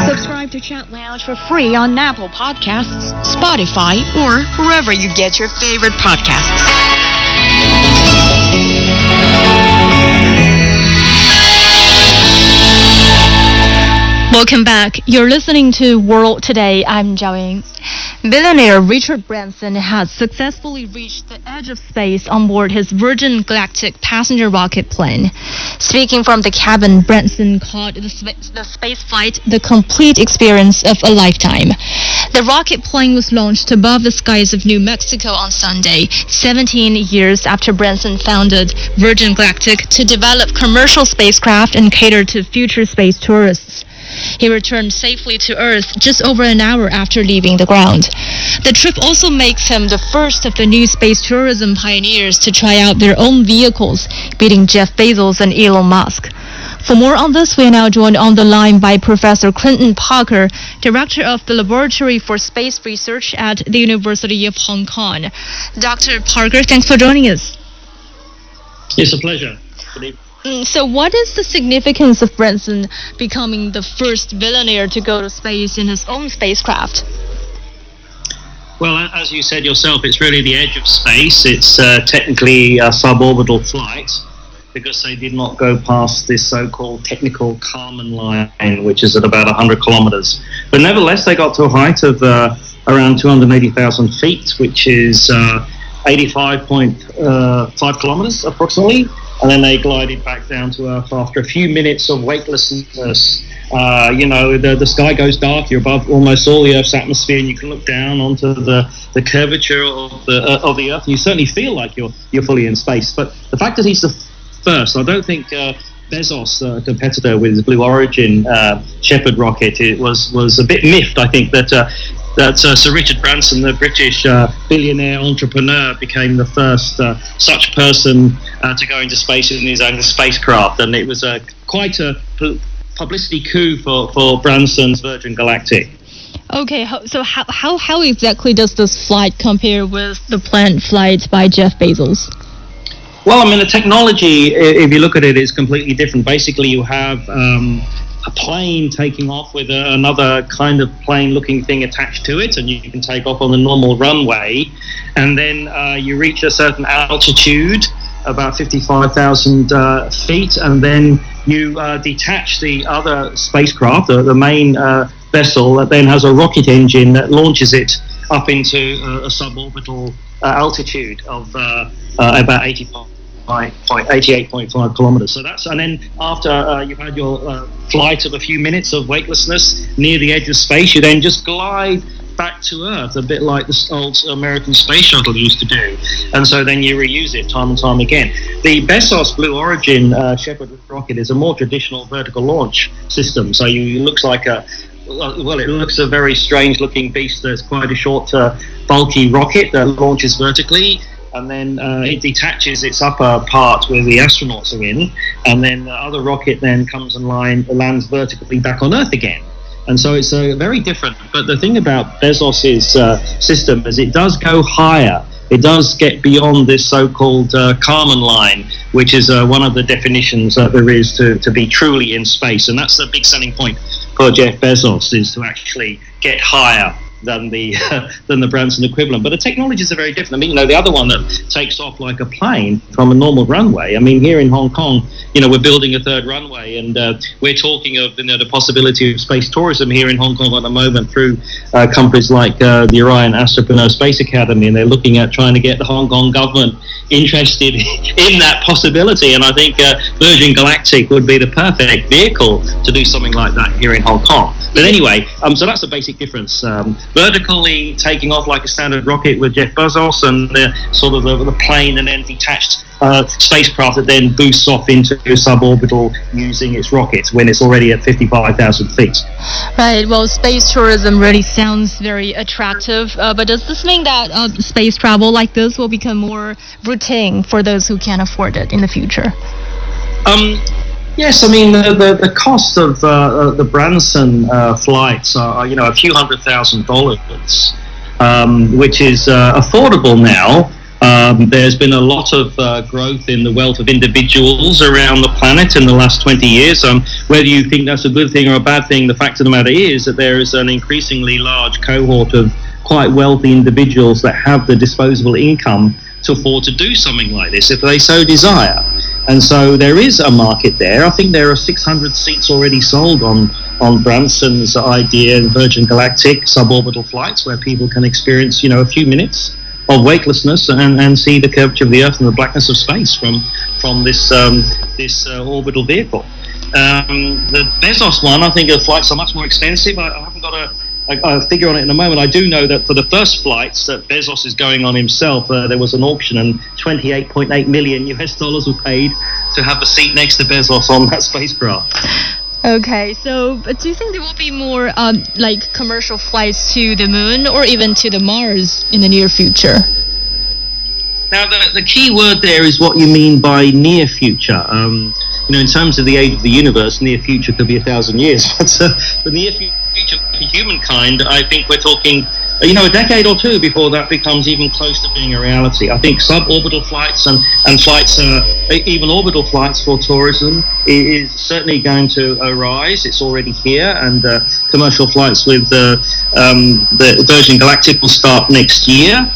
Subscribe to Chat Lounge for free on Apple Podcasts, Spotify, or wherever you get your favorite podcasts. Welcome back. You're listening to World Today. I'm Zhao Ying. Billionaire Richard Branson has successfully reached the edge of space on board his Virgin Galactic passenger rocket plane. Speaking from the cabin, Branson called the space flight the complete experience of a lifetime. The rocket plane was launched above the skies of New Mexico on Sunday, 17 years after Branson founded Virgin Galactic to develop commercial spacecraft and cater to future space tourists. He returned safely to Earth just over an hour after leaving the ground. The trip also makes him the first of the new space tourism pioneers to try out their own vehicles, beating Jeff Bezos and Elon Musk. For more on this, we are now joined on the line by Professor Clinton Parker, Director of the Laboratory for Space Research at the University of Hong Kong. Dr. Parker, thanks for joining us. It's a pleasure. Good evening. So what is the significance of Branson becoming the first billionaire to go to space in his own spacecraft? Well, as you said yourself, it's really the edge of space. It's technically a suborbital flight because they did not go past this so-called technical Kármán line, which is at about 100 kilometers. But nevertheless, they got to a height of around 280,000 feet, which is 85.5 kilometers approximately, and then they glided back down to Earth after a few minutes of weightlessness. The sky goes dark, you're above almost all the Earth's atmosphere, and you can look down onto the curvature of the Earth, and you certainly feel like you're fully in space. But the fact that he's the first, I don't think Bezos, a competitor with his Blue Origin Shepard rocket, it was a bit miffed. I think that Sir Richard Branson, the British billionaire entrepreneur, became the first such person to go into space in his own spacecraft, and it was quite a publicity coup for Branson's Virgin Galactic. Okay, so how exactly does this flight compare with the planned flight by Jeff Bezos? Well, I mean, the technology, if you look at it, is completely different. Basically, you have a plane taking off with another kind of plane-looking thing attached to it, and you can take off on the normal runway, and then you reach a certain altitude, about 55,000 feet, and then you detach the other spacecraft, the main vessel, that then has a rocket engine that launches it up into a suborbital altitude of about 88.5 kilometers. So and then after you've had your flight of a few minutes of weightlessness near the edge of space, you then just glide back to Earth, a bit like the old American space shuttle used to do. And so then you reuse it time and time again. The Bezos Blue Origin Shepard rocket is a more traditional vertical launch system. So it looks like it looks a very strange looking beast. That's quite a short, bulky rocket that launches vertically, and then it detaches its upper part where the astronauts are in, and then the other rocket then comes and lands vertically back on Earth again. And so it's very different. But the thing about Bezos's system is it does go higher. It does get beyond this so-called Kármán line, which is one of the definitions that there is to be truly in space. And that's the big selling point for Jeff Bezos, is to actually get higher than the Branson equivalent. But the technologies are very different. I mean, the other one that takes off like a plane from a normal runway. I mean, here in Hong Kong, we're building a third runway, and we're talking of the possibility of space tourism here in Hong Kong at the moment through companies like the Orion Astropreneur Space Academy, and they're looking at trying to get the Hong Kong government interested in that possibility. And I think Virgin Galactic would be the perfect vehicle to do something like that here in Hong Kong. But anyway, so that's the basic difference. Vertically taking off like a standard rocket with Jeff Bezos, and the plane and then detached spacecraft that then boosts off into suborbital using its rocket when it's already at 55,000 feet. Right, well, space tourism really sounds very attractive, but does this mean that space travel like this will become more routine for those who can't afford it in the future? Yes, I mean, the cost of the Branson flights are, a few $100,000, which is affordable now. There's been a lot of growth in the wealth of individuals around the planet in the last 20 years. Whether you think that's a good thing or a bad thing, the fact of the matter is that there is an increasingly large cohort of quite wealthy individuals that have the disposable income to afford to do something like this if they so desire. And so there is a market there. I think there are 600 seats already sold on Branson's idea in Virgin Galactic suborbital flights, where people can experience, a few minutes of weightlessness and see the curvature of the Earth and the blackness of space from this orbital vehicle. The Bezos one, I think the flights are much more expensive. I haven't got a figure on it in a moment. I do know that for the first flights that Bezos is going on himself, there was an auction, and $28.8 million US were paid to have a seat next to Bezos on that spacecraft. Okay, so do you think there will be more commercial flights to the moon or even to the Mars in the near future? Now, the key word there is what you mean by near future. In terms of the age of the universe, near future could be 1,000 years. But the near future for humankind, I think we're talking, a decade or two before that becomes even close to being a reality. I think suborbital flights and flights, even orbital flights for tourism, is certainly going to arise. It's already here, and commercial flights with the Virgin Galactic will start next year.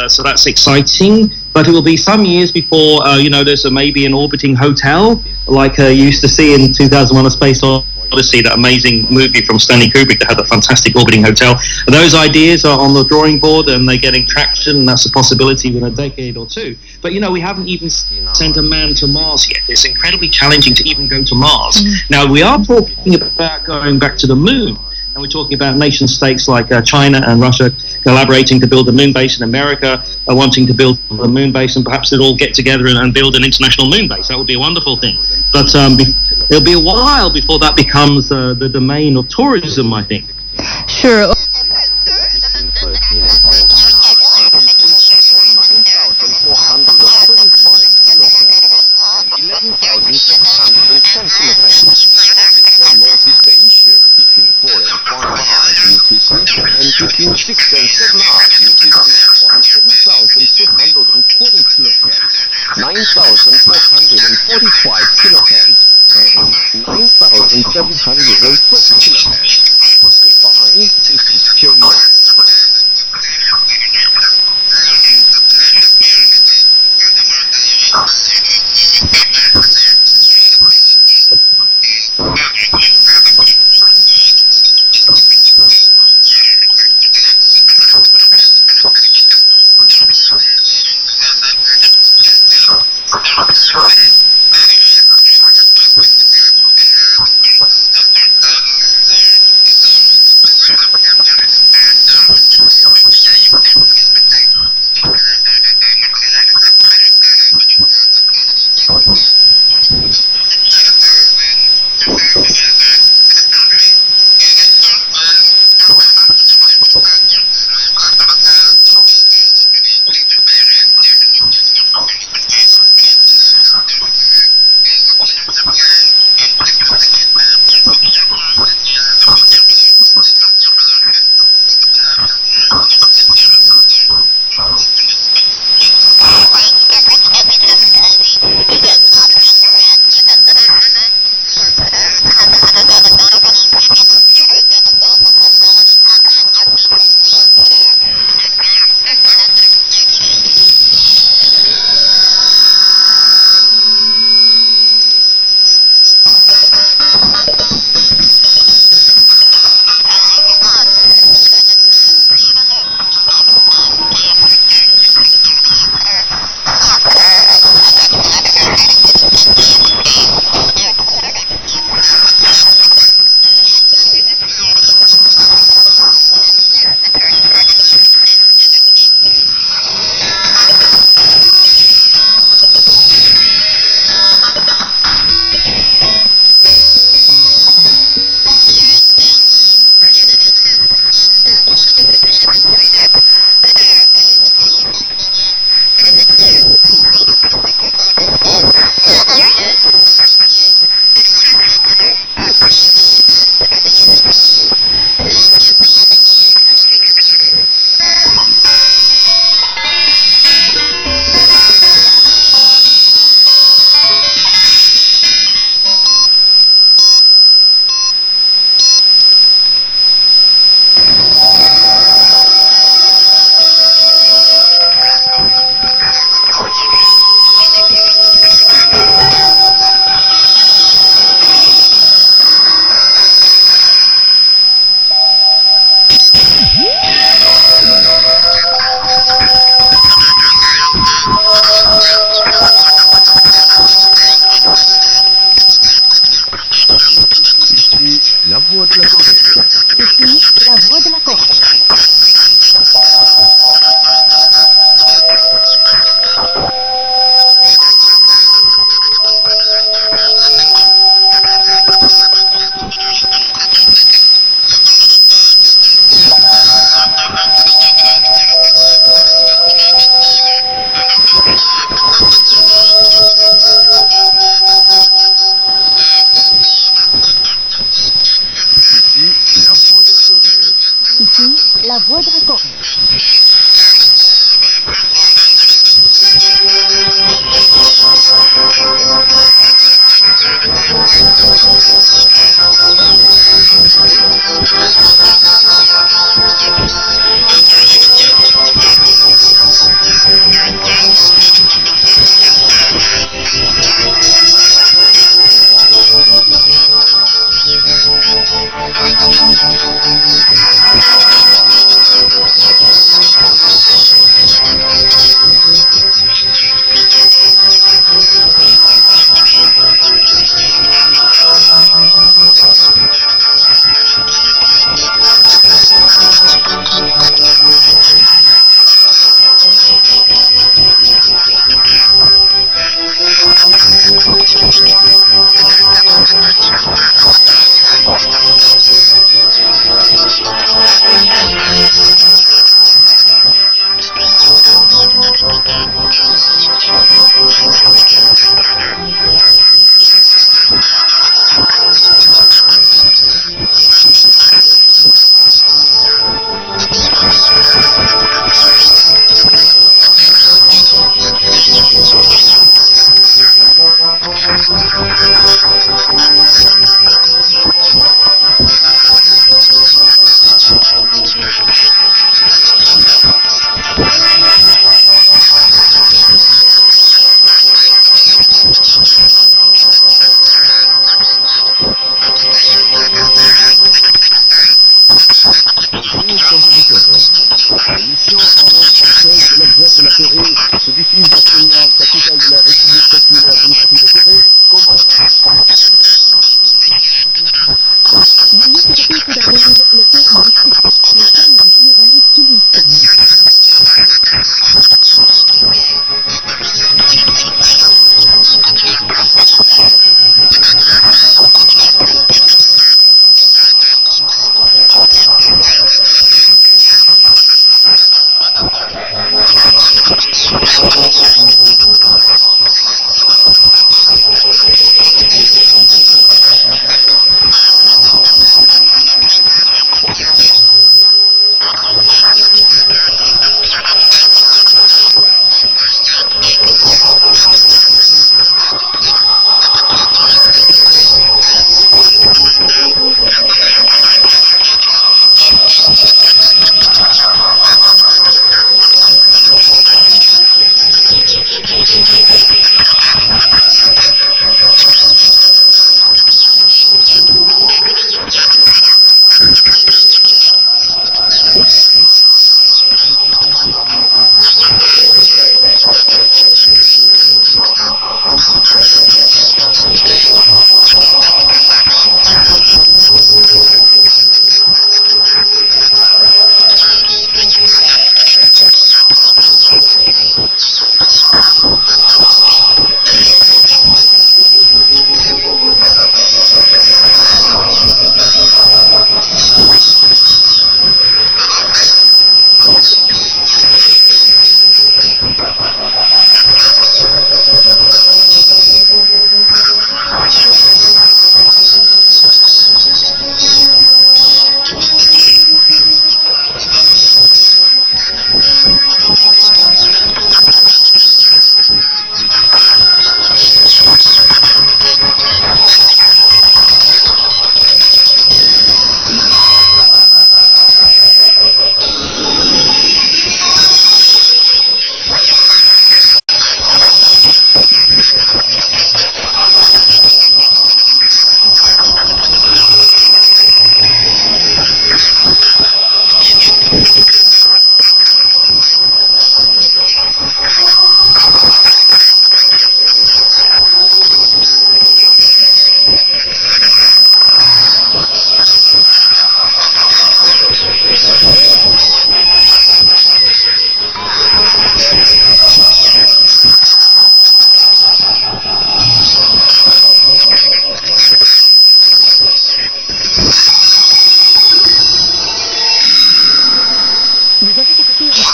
So that's exciting, but it will be some years before there's maybe an orbiting hotel like you used to see in 2001: A Space Odyssey, that amazing movie from Stanley Kubrick that had a fantastic orbiting hotel. And those ideas are on the drawing board, and they're getting traction, and that's a possibility within a decade or two. But, we haven't even sent a man to Mars yet. It's incredibly challenging to even go to Mars. Now, we are talking about going back to the moon. And we're talking about nation states like China and Russia collaborating to build a moon base, and America wanting to build a moon base, and perhaps they'll all get together and build an international moon base. That would be a wonderful thing. But it'll be a while before that becomes the domain of tourism, I think. Sure. 11,710 kilometers. And from Northeast Asia, between 4 and 5 hours UTC, and between 6 and 7 hours UTC, on 7,220 kilohertz, 9,445 kilohertz, and 9,730 kilohertz. Goodbye, this is Pyongyang.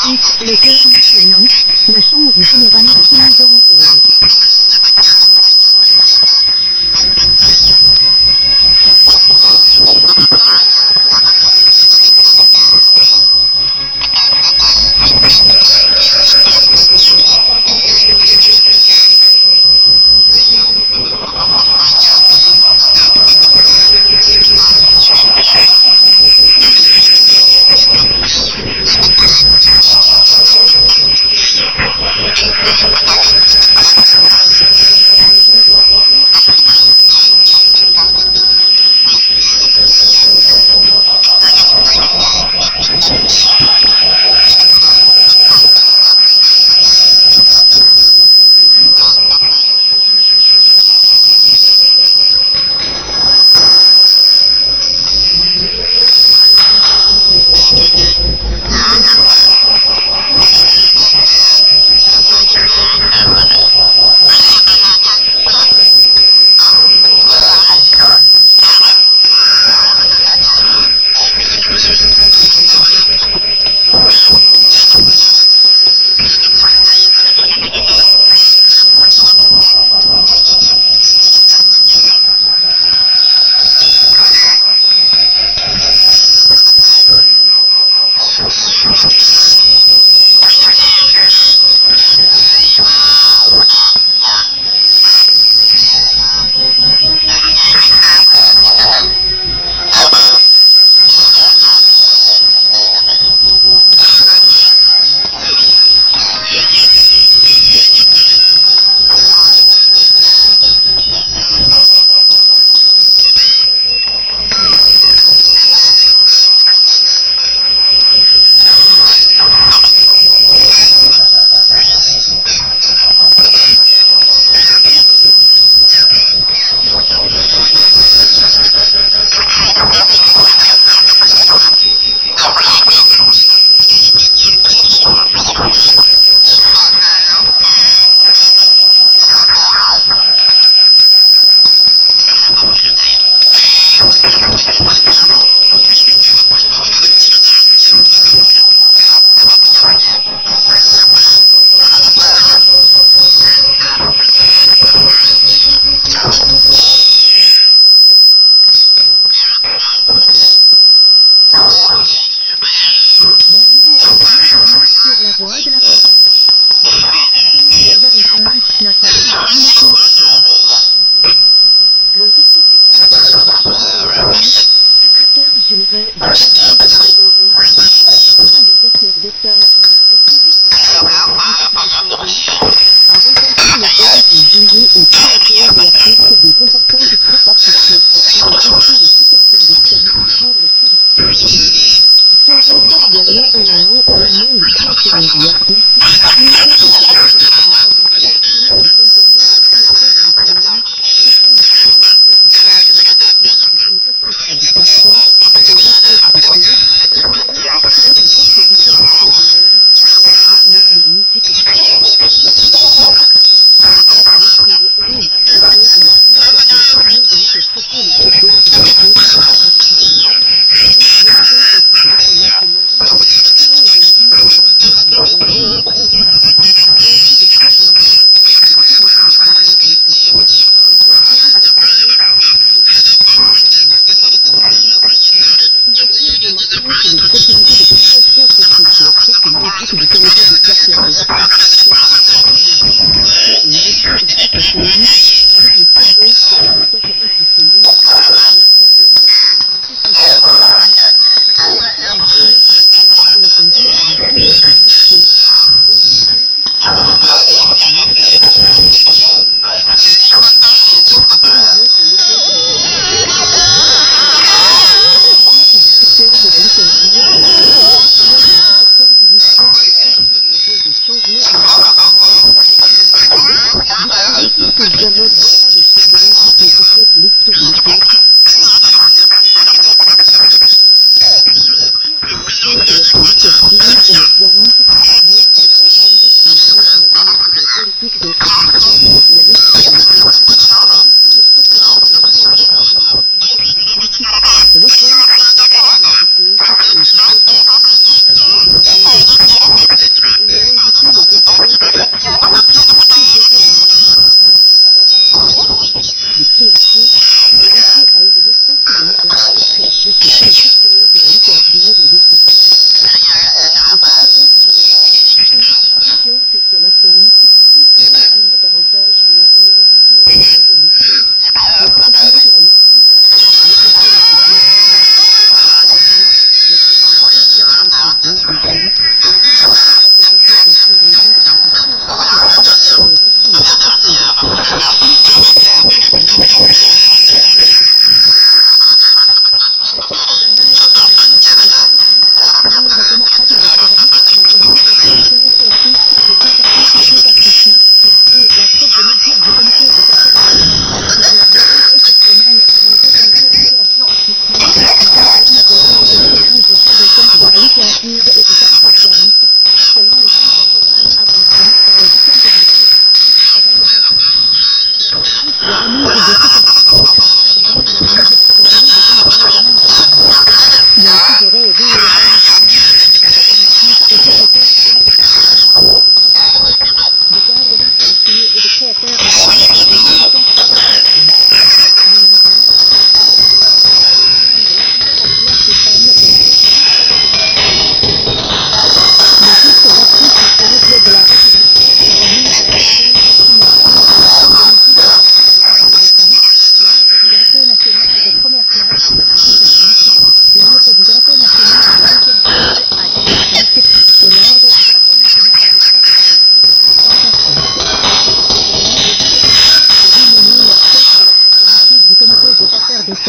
le cœur, le nóng, le son của sinh văn Kim Jong Un.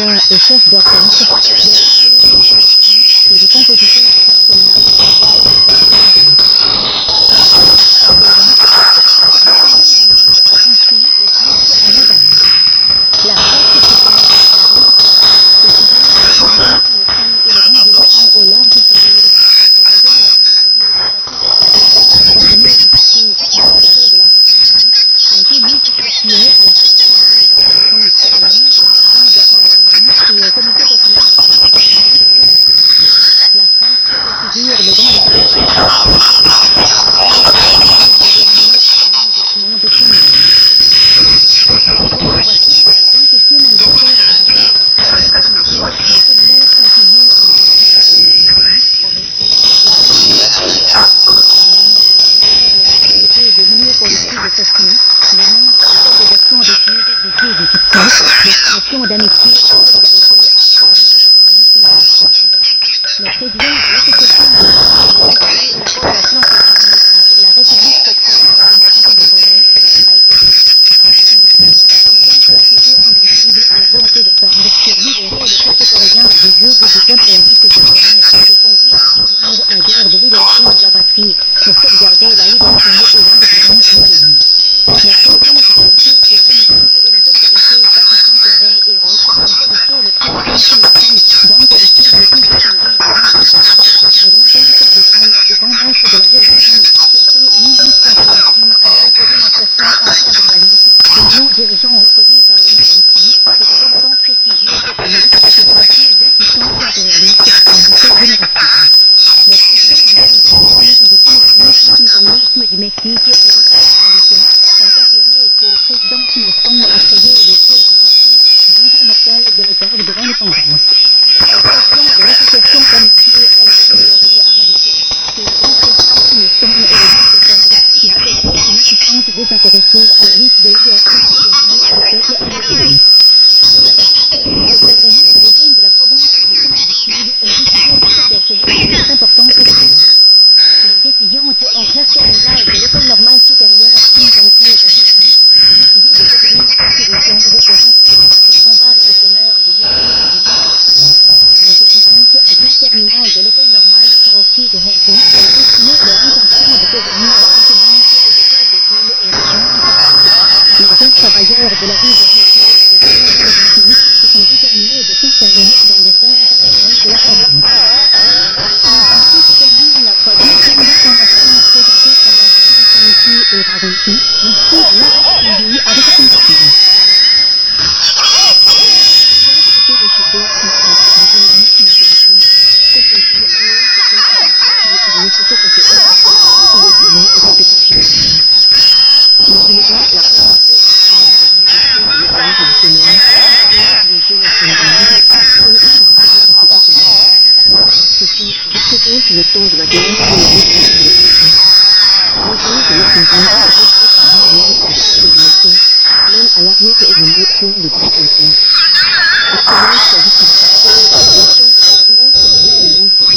directeur et chef d'orchestre et du compositeur la au large du d'amitié le président de l'association de la République populaire démocratique de Corée a été commandant affligé invincible à la volonté de faire libérer le peuple coréen du joug des impérialistes japonais et conduire la guerre de libération de la patrie pour sauvegarder la liberté et l'indépendance du pays. Les questions de qualité, de l'amitié et la solidarité Pakistan-Corée et autres ont qualifié le président d'homme politique le plus distingué le grand serviteur du grand maître de la vérité qui a fait une immense contribution à la représentation anti-impérialiste de nos dirigeants reconnus par le monde entier et de commandants prestigieux japonais qui ont braqué deux puissances impérialistes en cette génération. Le président du communisme du Mexique et autres personnalités ont affirmé que le président Kim Il-sung a créé le feu du succès, l'idée mortelle de l'époque de l'indépendance. Le président de l'association d'amitié a été désormais à indiquer que le grand président Kim Il-sung est le dictateur qui a apporté une assistance désintéressée à la lutte de libération nationale du peuple américain. Les jeunes de la province du Centre du Sud ont décidé de s'engager dans importantes actions. Les étudiantes en classe terminale de l'école normale supérieure Kim-Jong-il de Russie ont décidé de devenir contributions aux anciens combat révolutionnaire du les étudiantes en classe terminale de l'école normale Shaoxi de Hong-Kong ont exprimé leur intention de devenir enseignantes aux écoles de ville et régions importantes. Les jeunes travailleurs de la ville de Hong-Kong et de Russie se sont déterminés de s'installer dans des fermes partielles de la province. Ensuite termine notre deuxième information présentée par la Community et Raventy. Merci de l'avoir suivi avec attention. Le temps de la guerre pour les même à l'arrière-élimination de distribution. Actuellement, ça risque de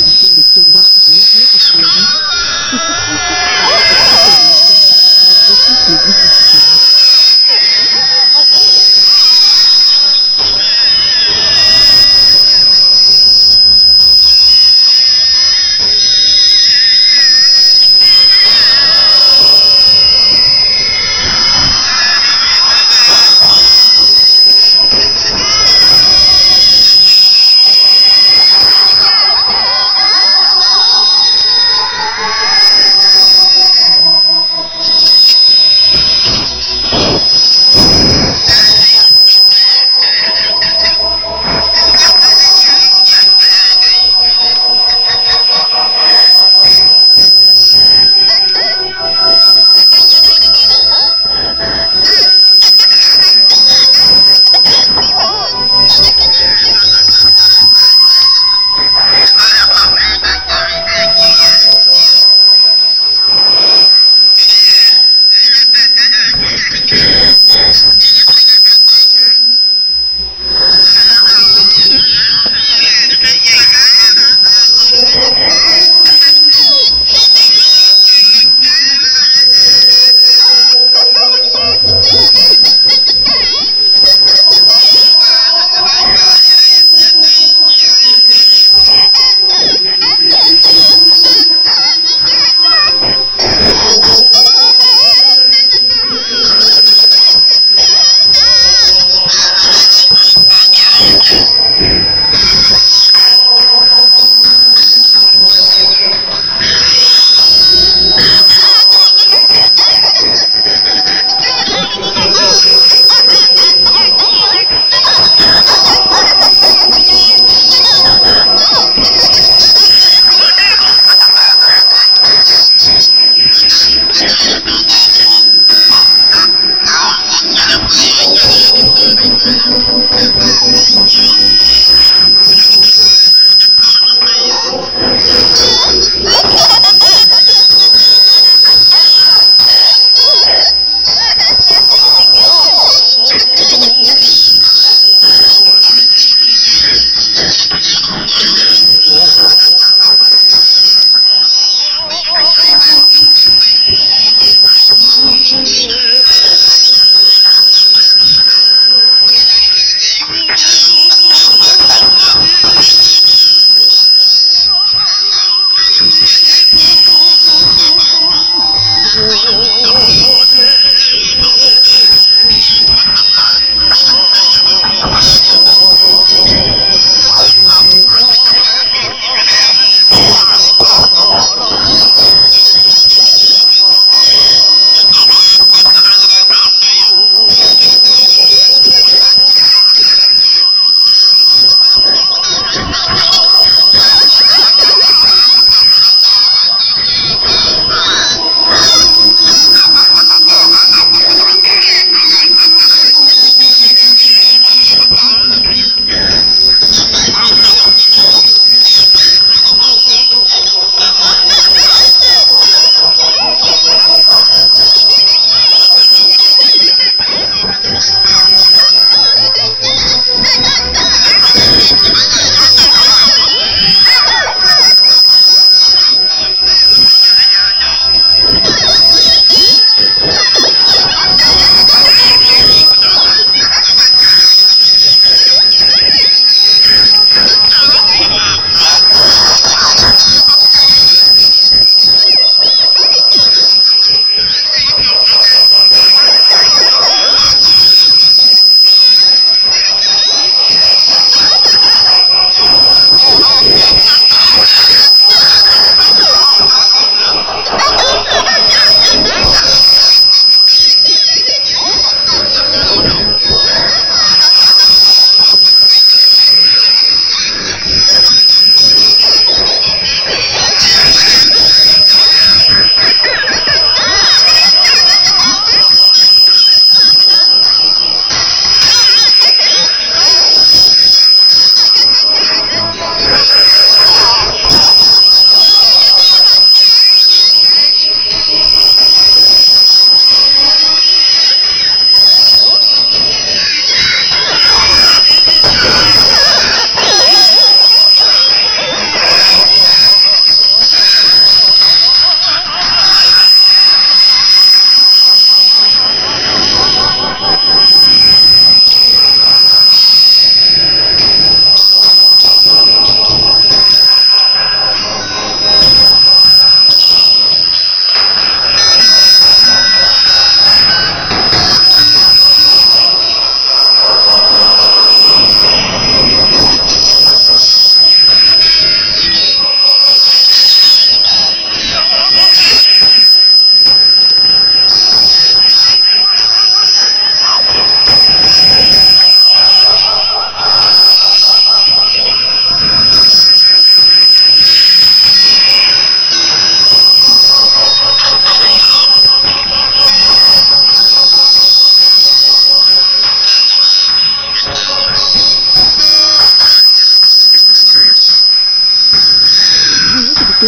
passer des soldats de l'arrière-artillerie qui se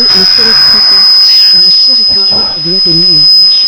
que le télétraitement ne serait quand même au doigt des nuages.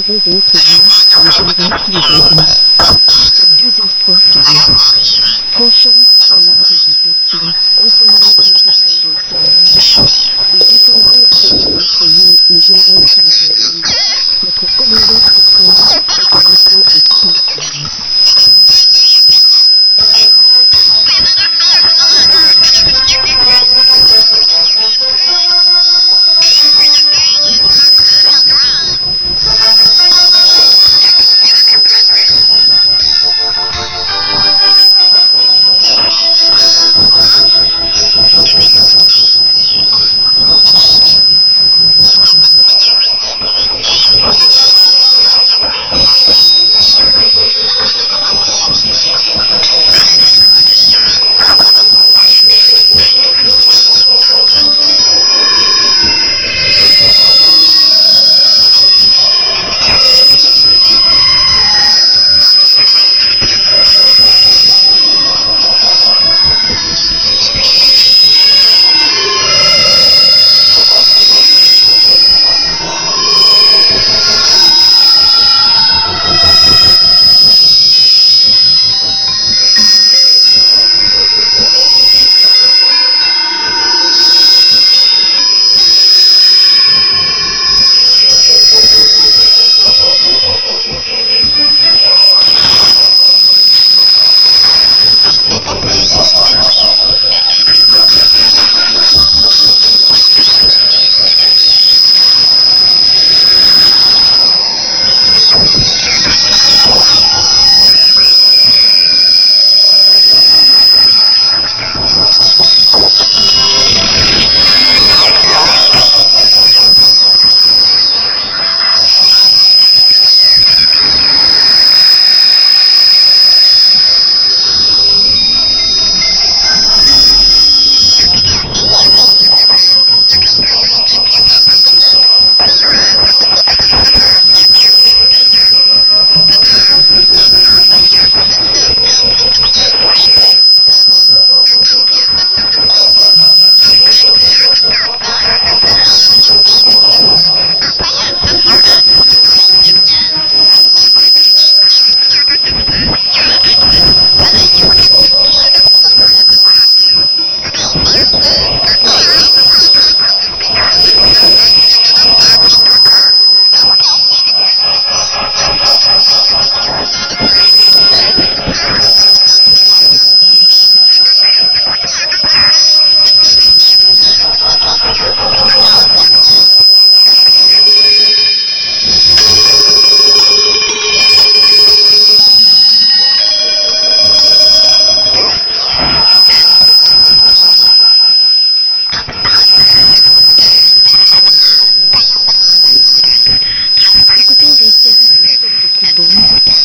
surveillance les éleveurs qui les ont cette deuxième fois franchons la réalisation openly et défendrons avec notre nom le général Philippe, notre commandant suprême et le repos et tout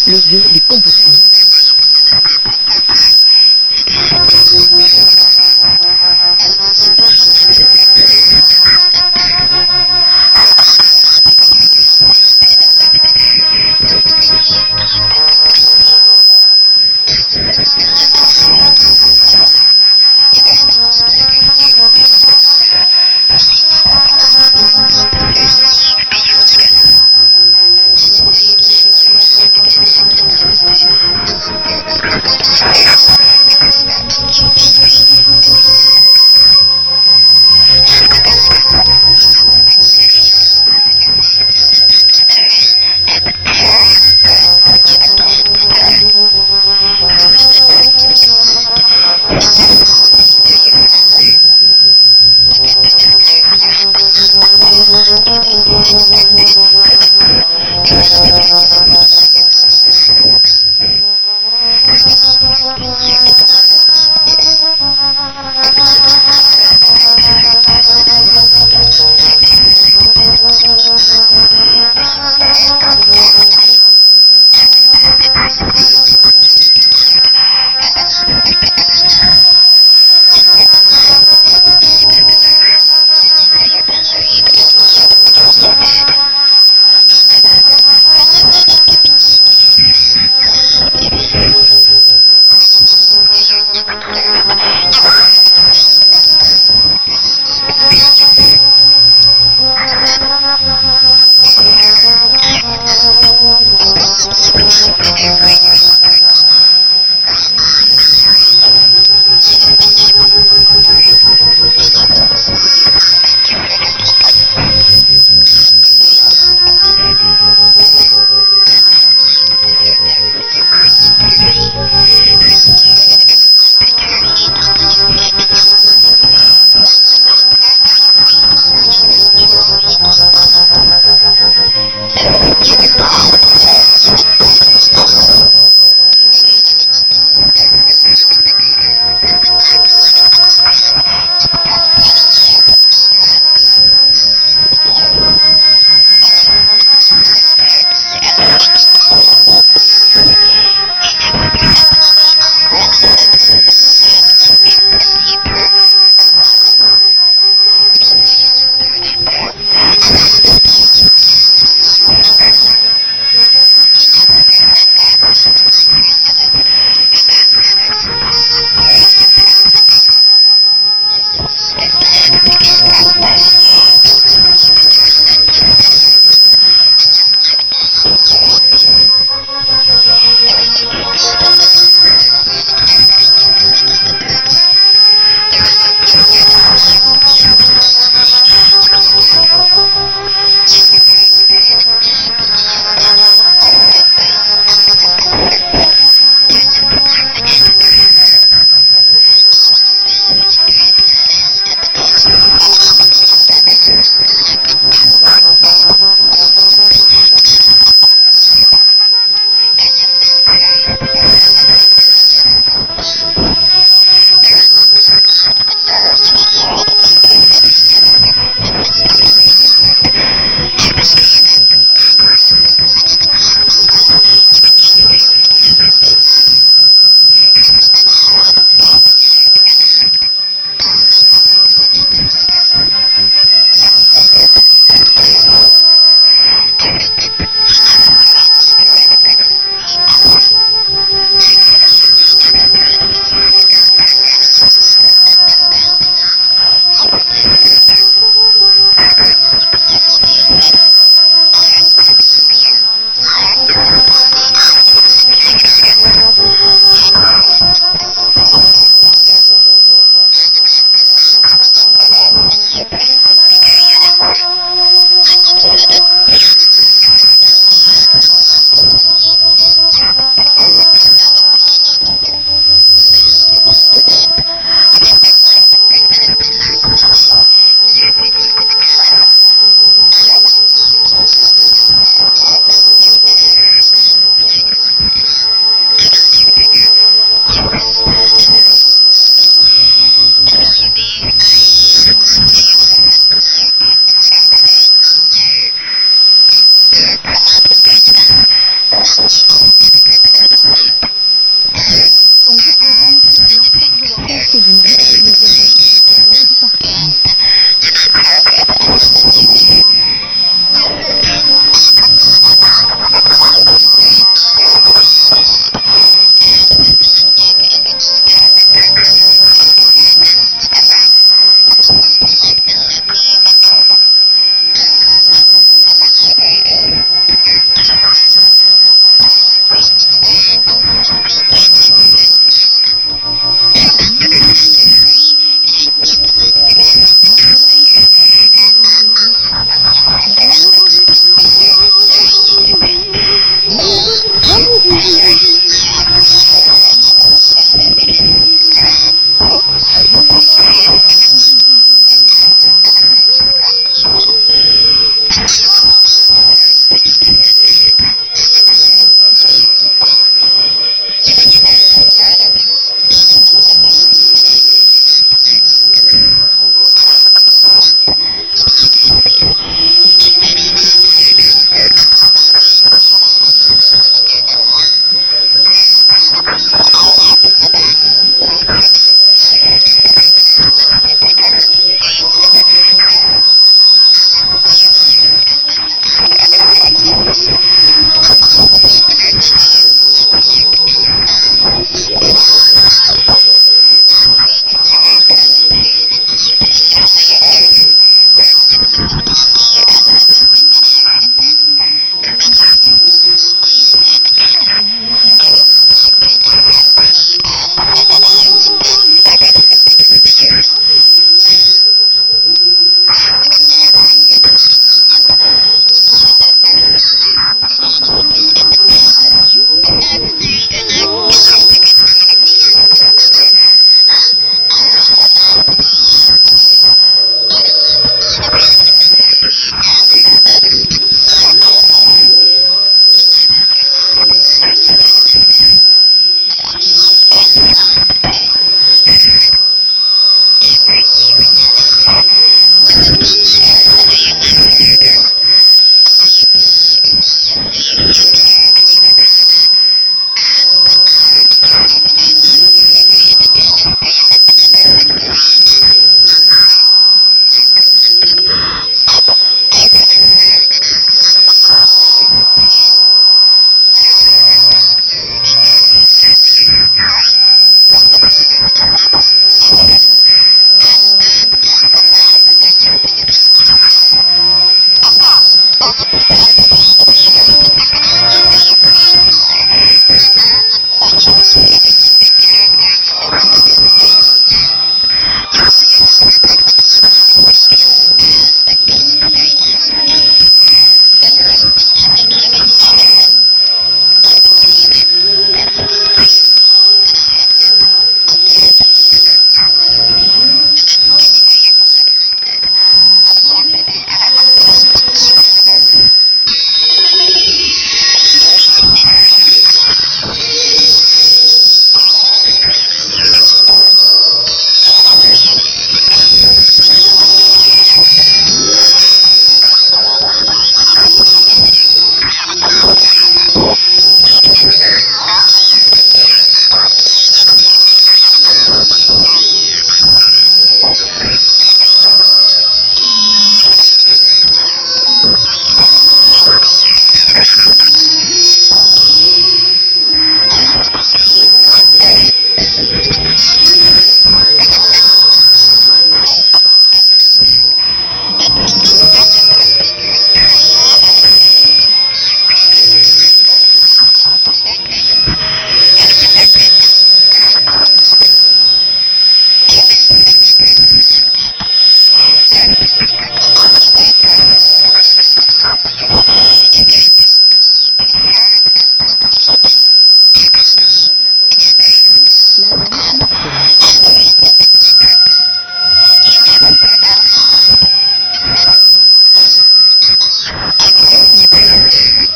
le vieux des combattants.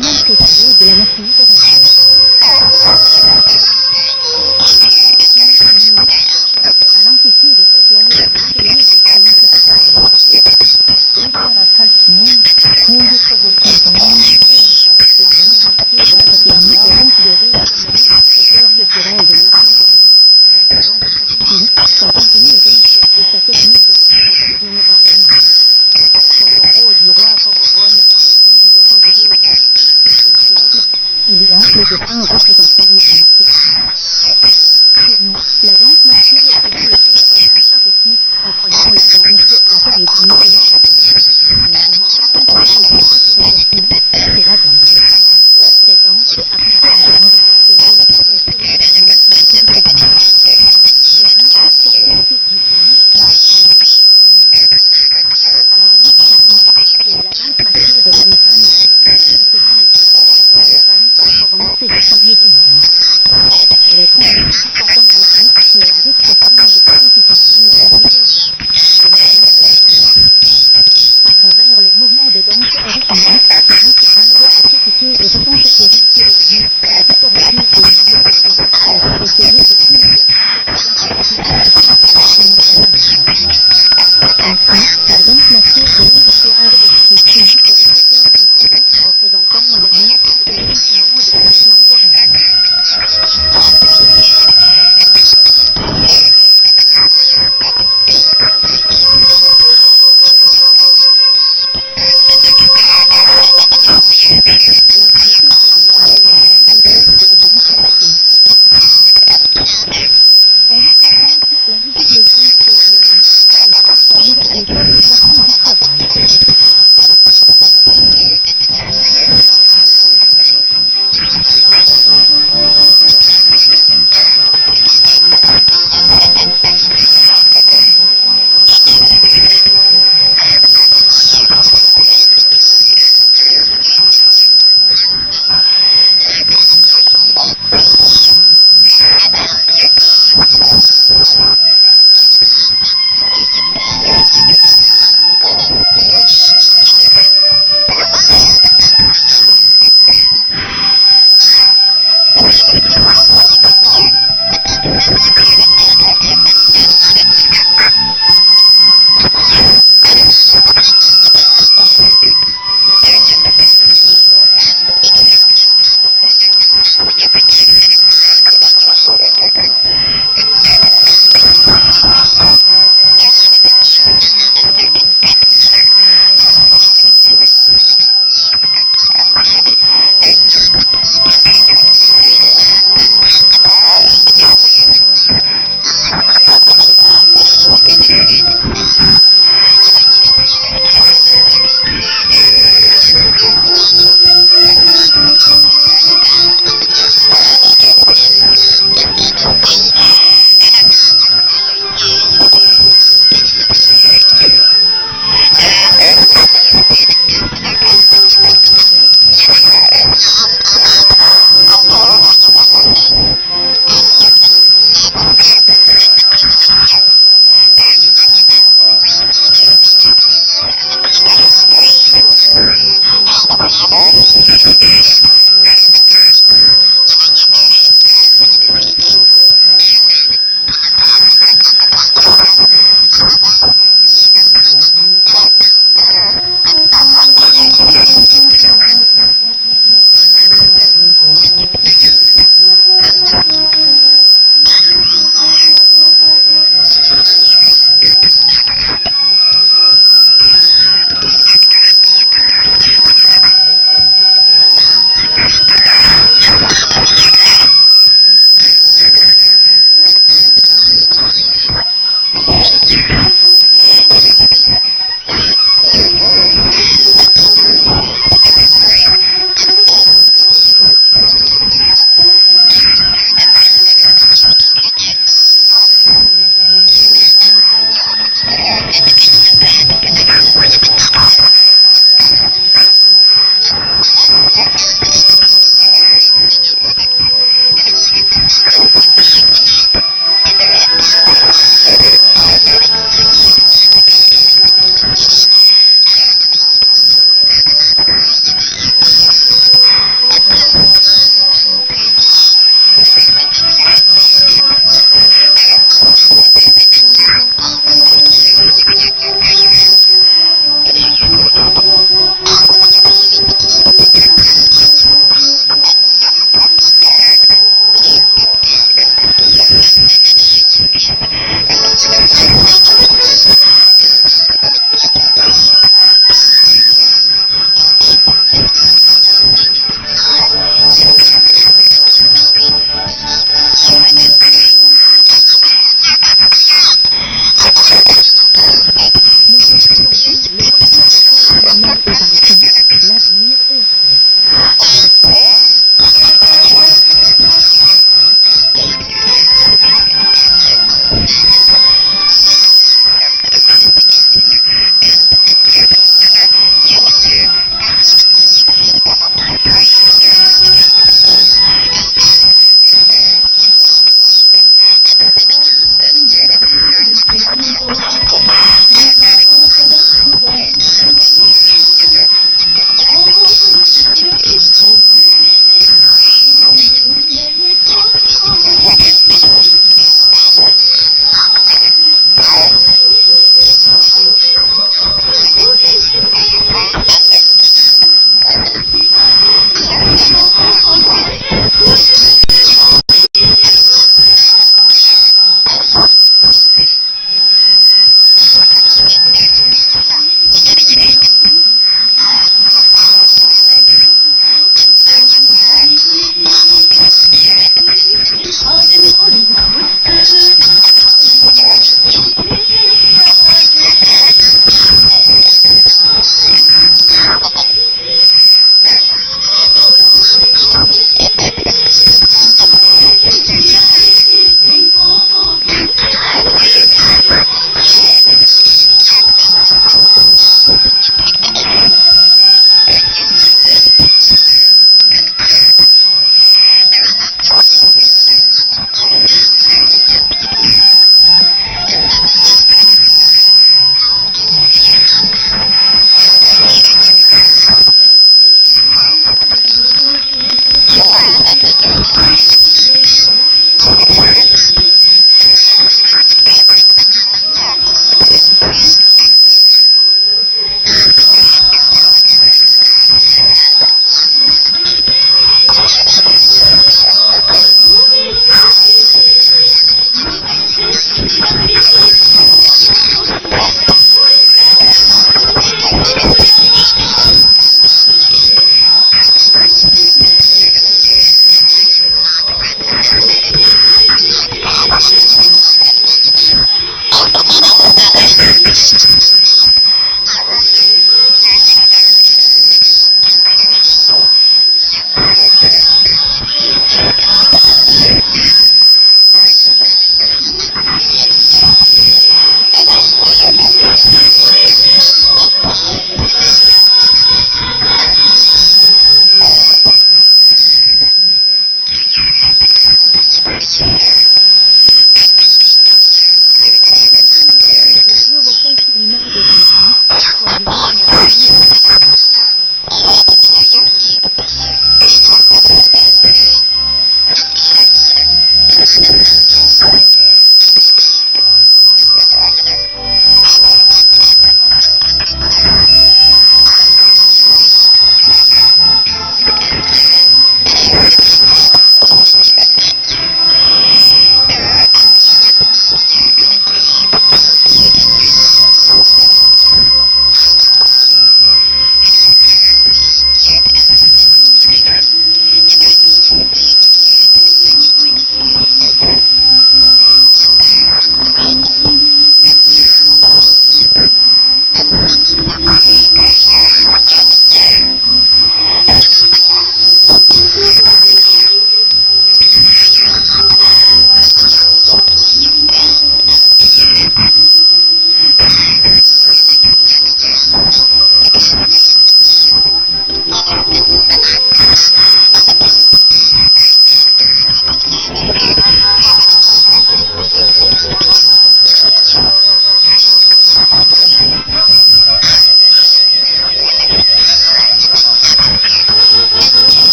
maximum préparé de la machine coréenne. À l'Institut de folklore de l'Atelier des sciences Riccara 설치는 공격적으로 la démocratie de la considérée comme le secteur culturel de la nation coréenne. Son contenu riche et sa technique de présentation artistique. Son rôle du roi Porobon, du de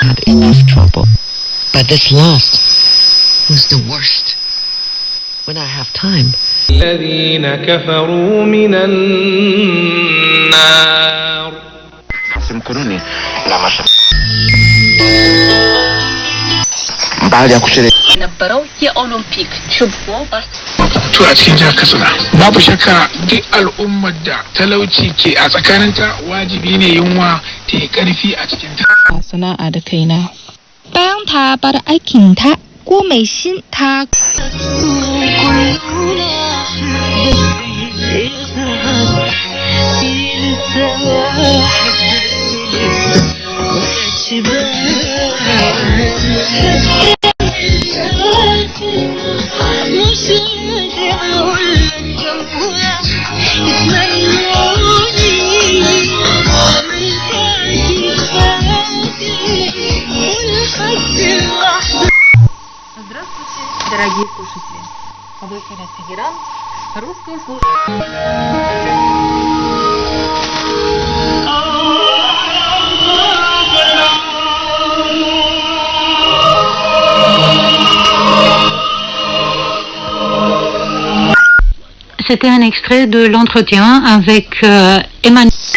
had enough trouble. But this last was the worst. When I have time. الذين كفروا من النار. بعد ya kucire ነበረው የኦሎምፒክ ችቦ to a cikin jihar Katsina babu shakka duk al'ummar da talauci ke a tsakaninta wajibi ne yunwa ta yi karfi a cikin ta sana'a da kaina bayan ta bar aikin ta ko mai shin ta Дорогие слушатели, в эфире Тегеран, русская служба. C'était un extrait de l'entretien avec Emmanuel.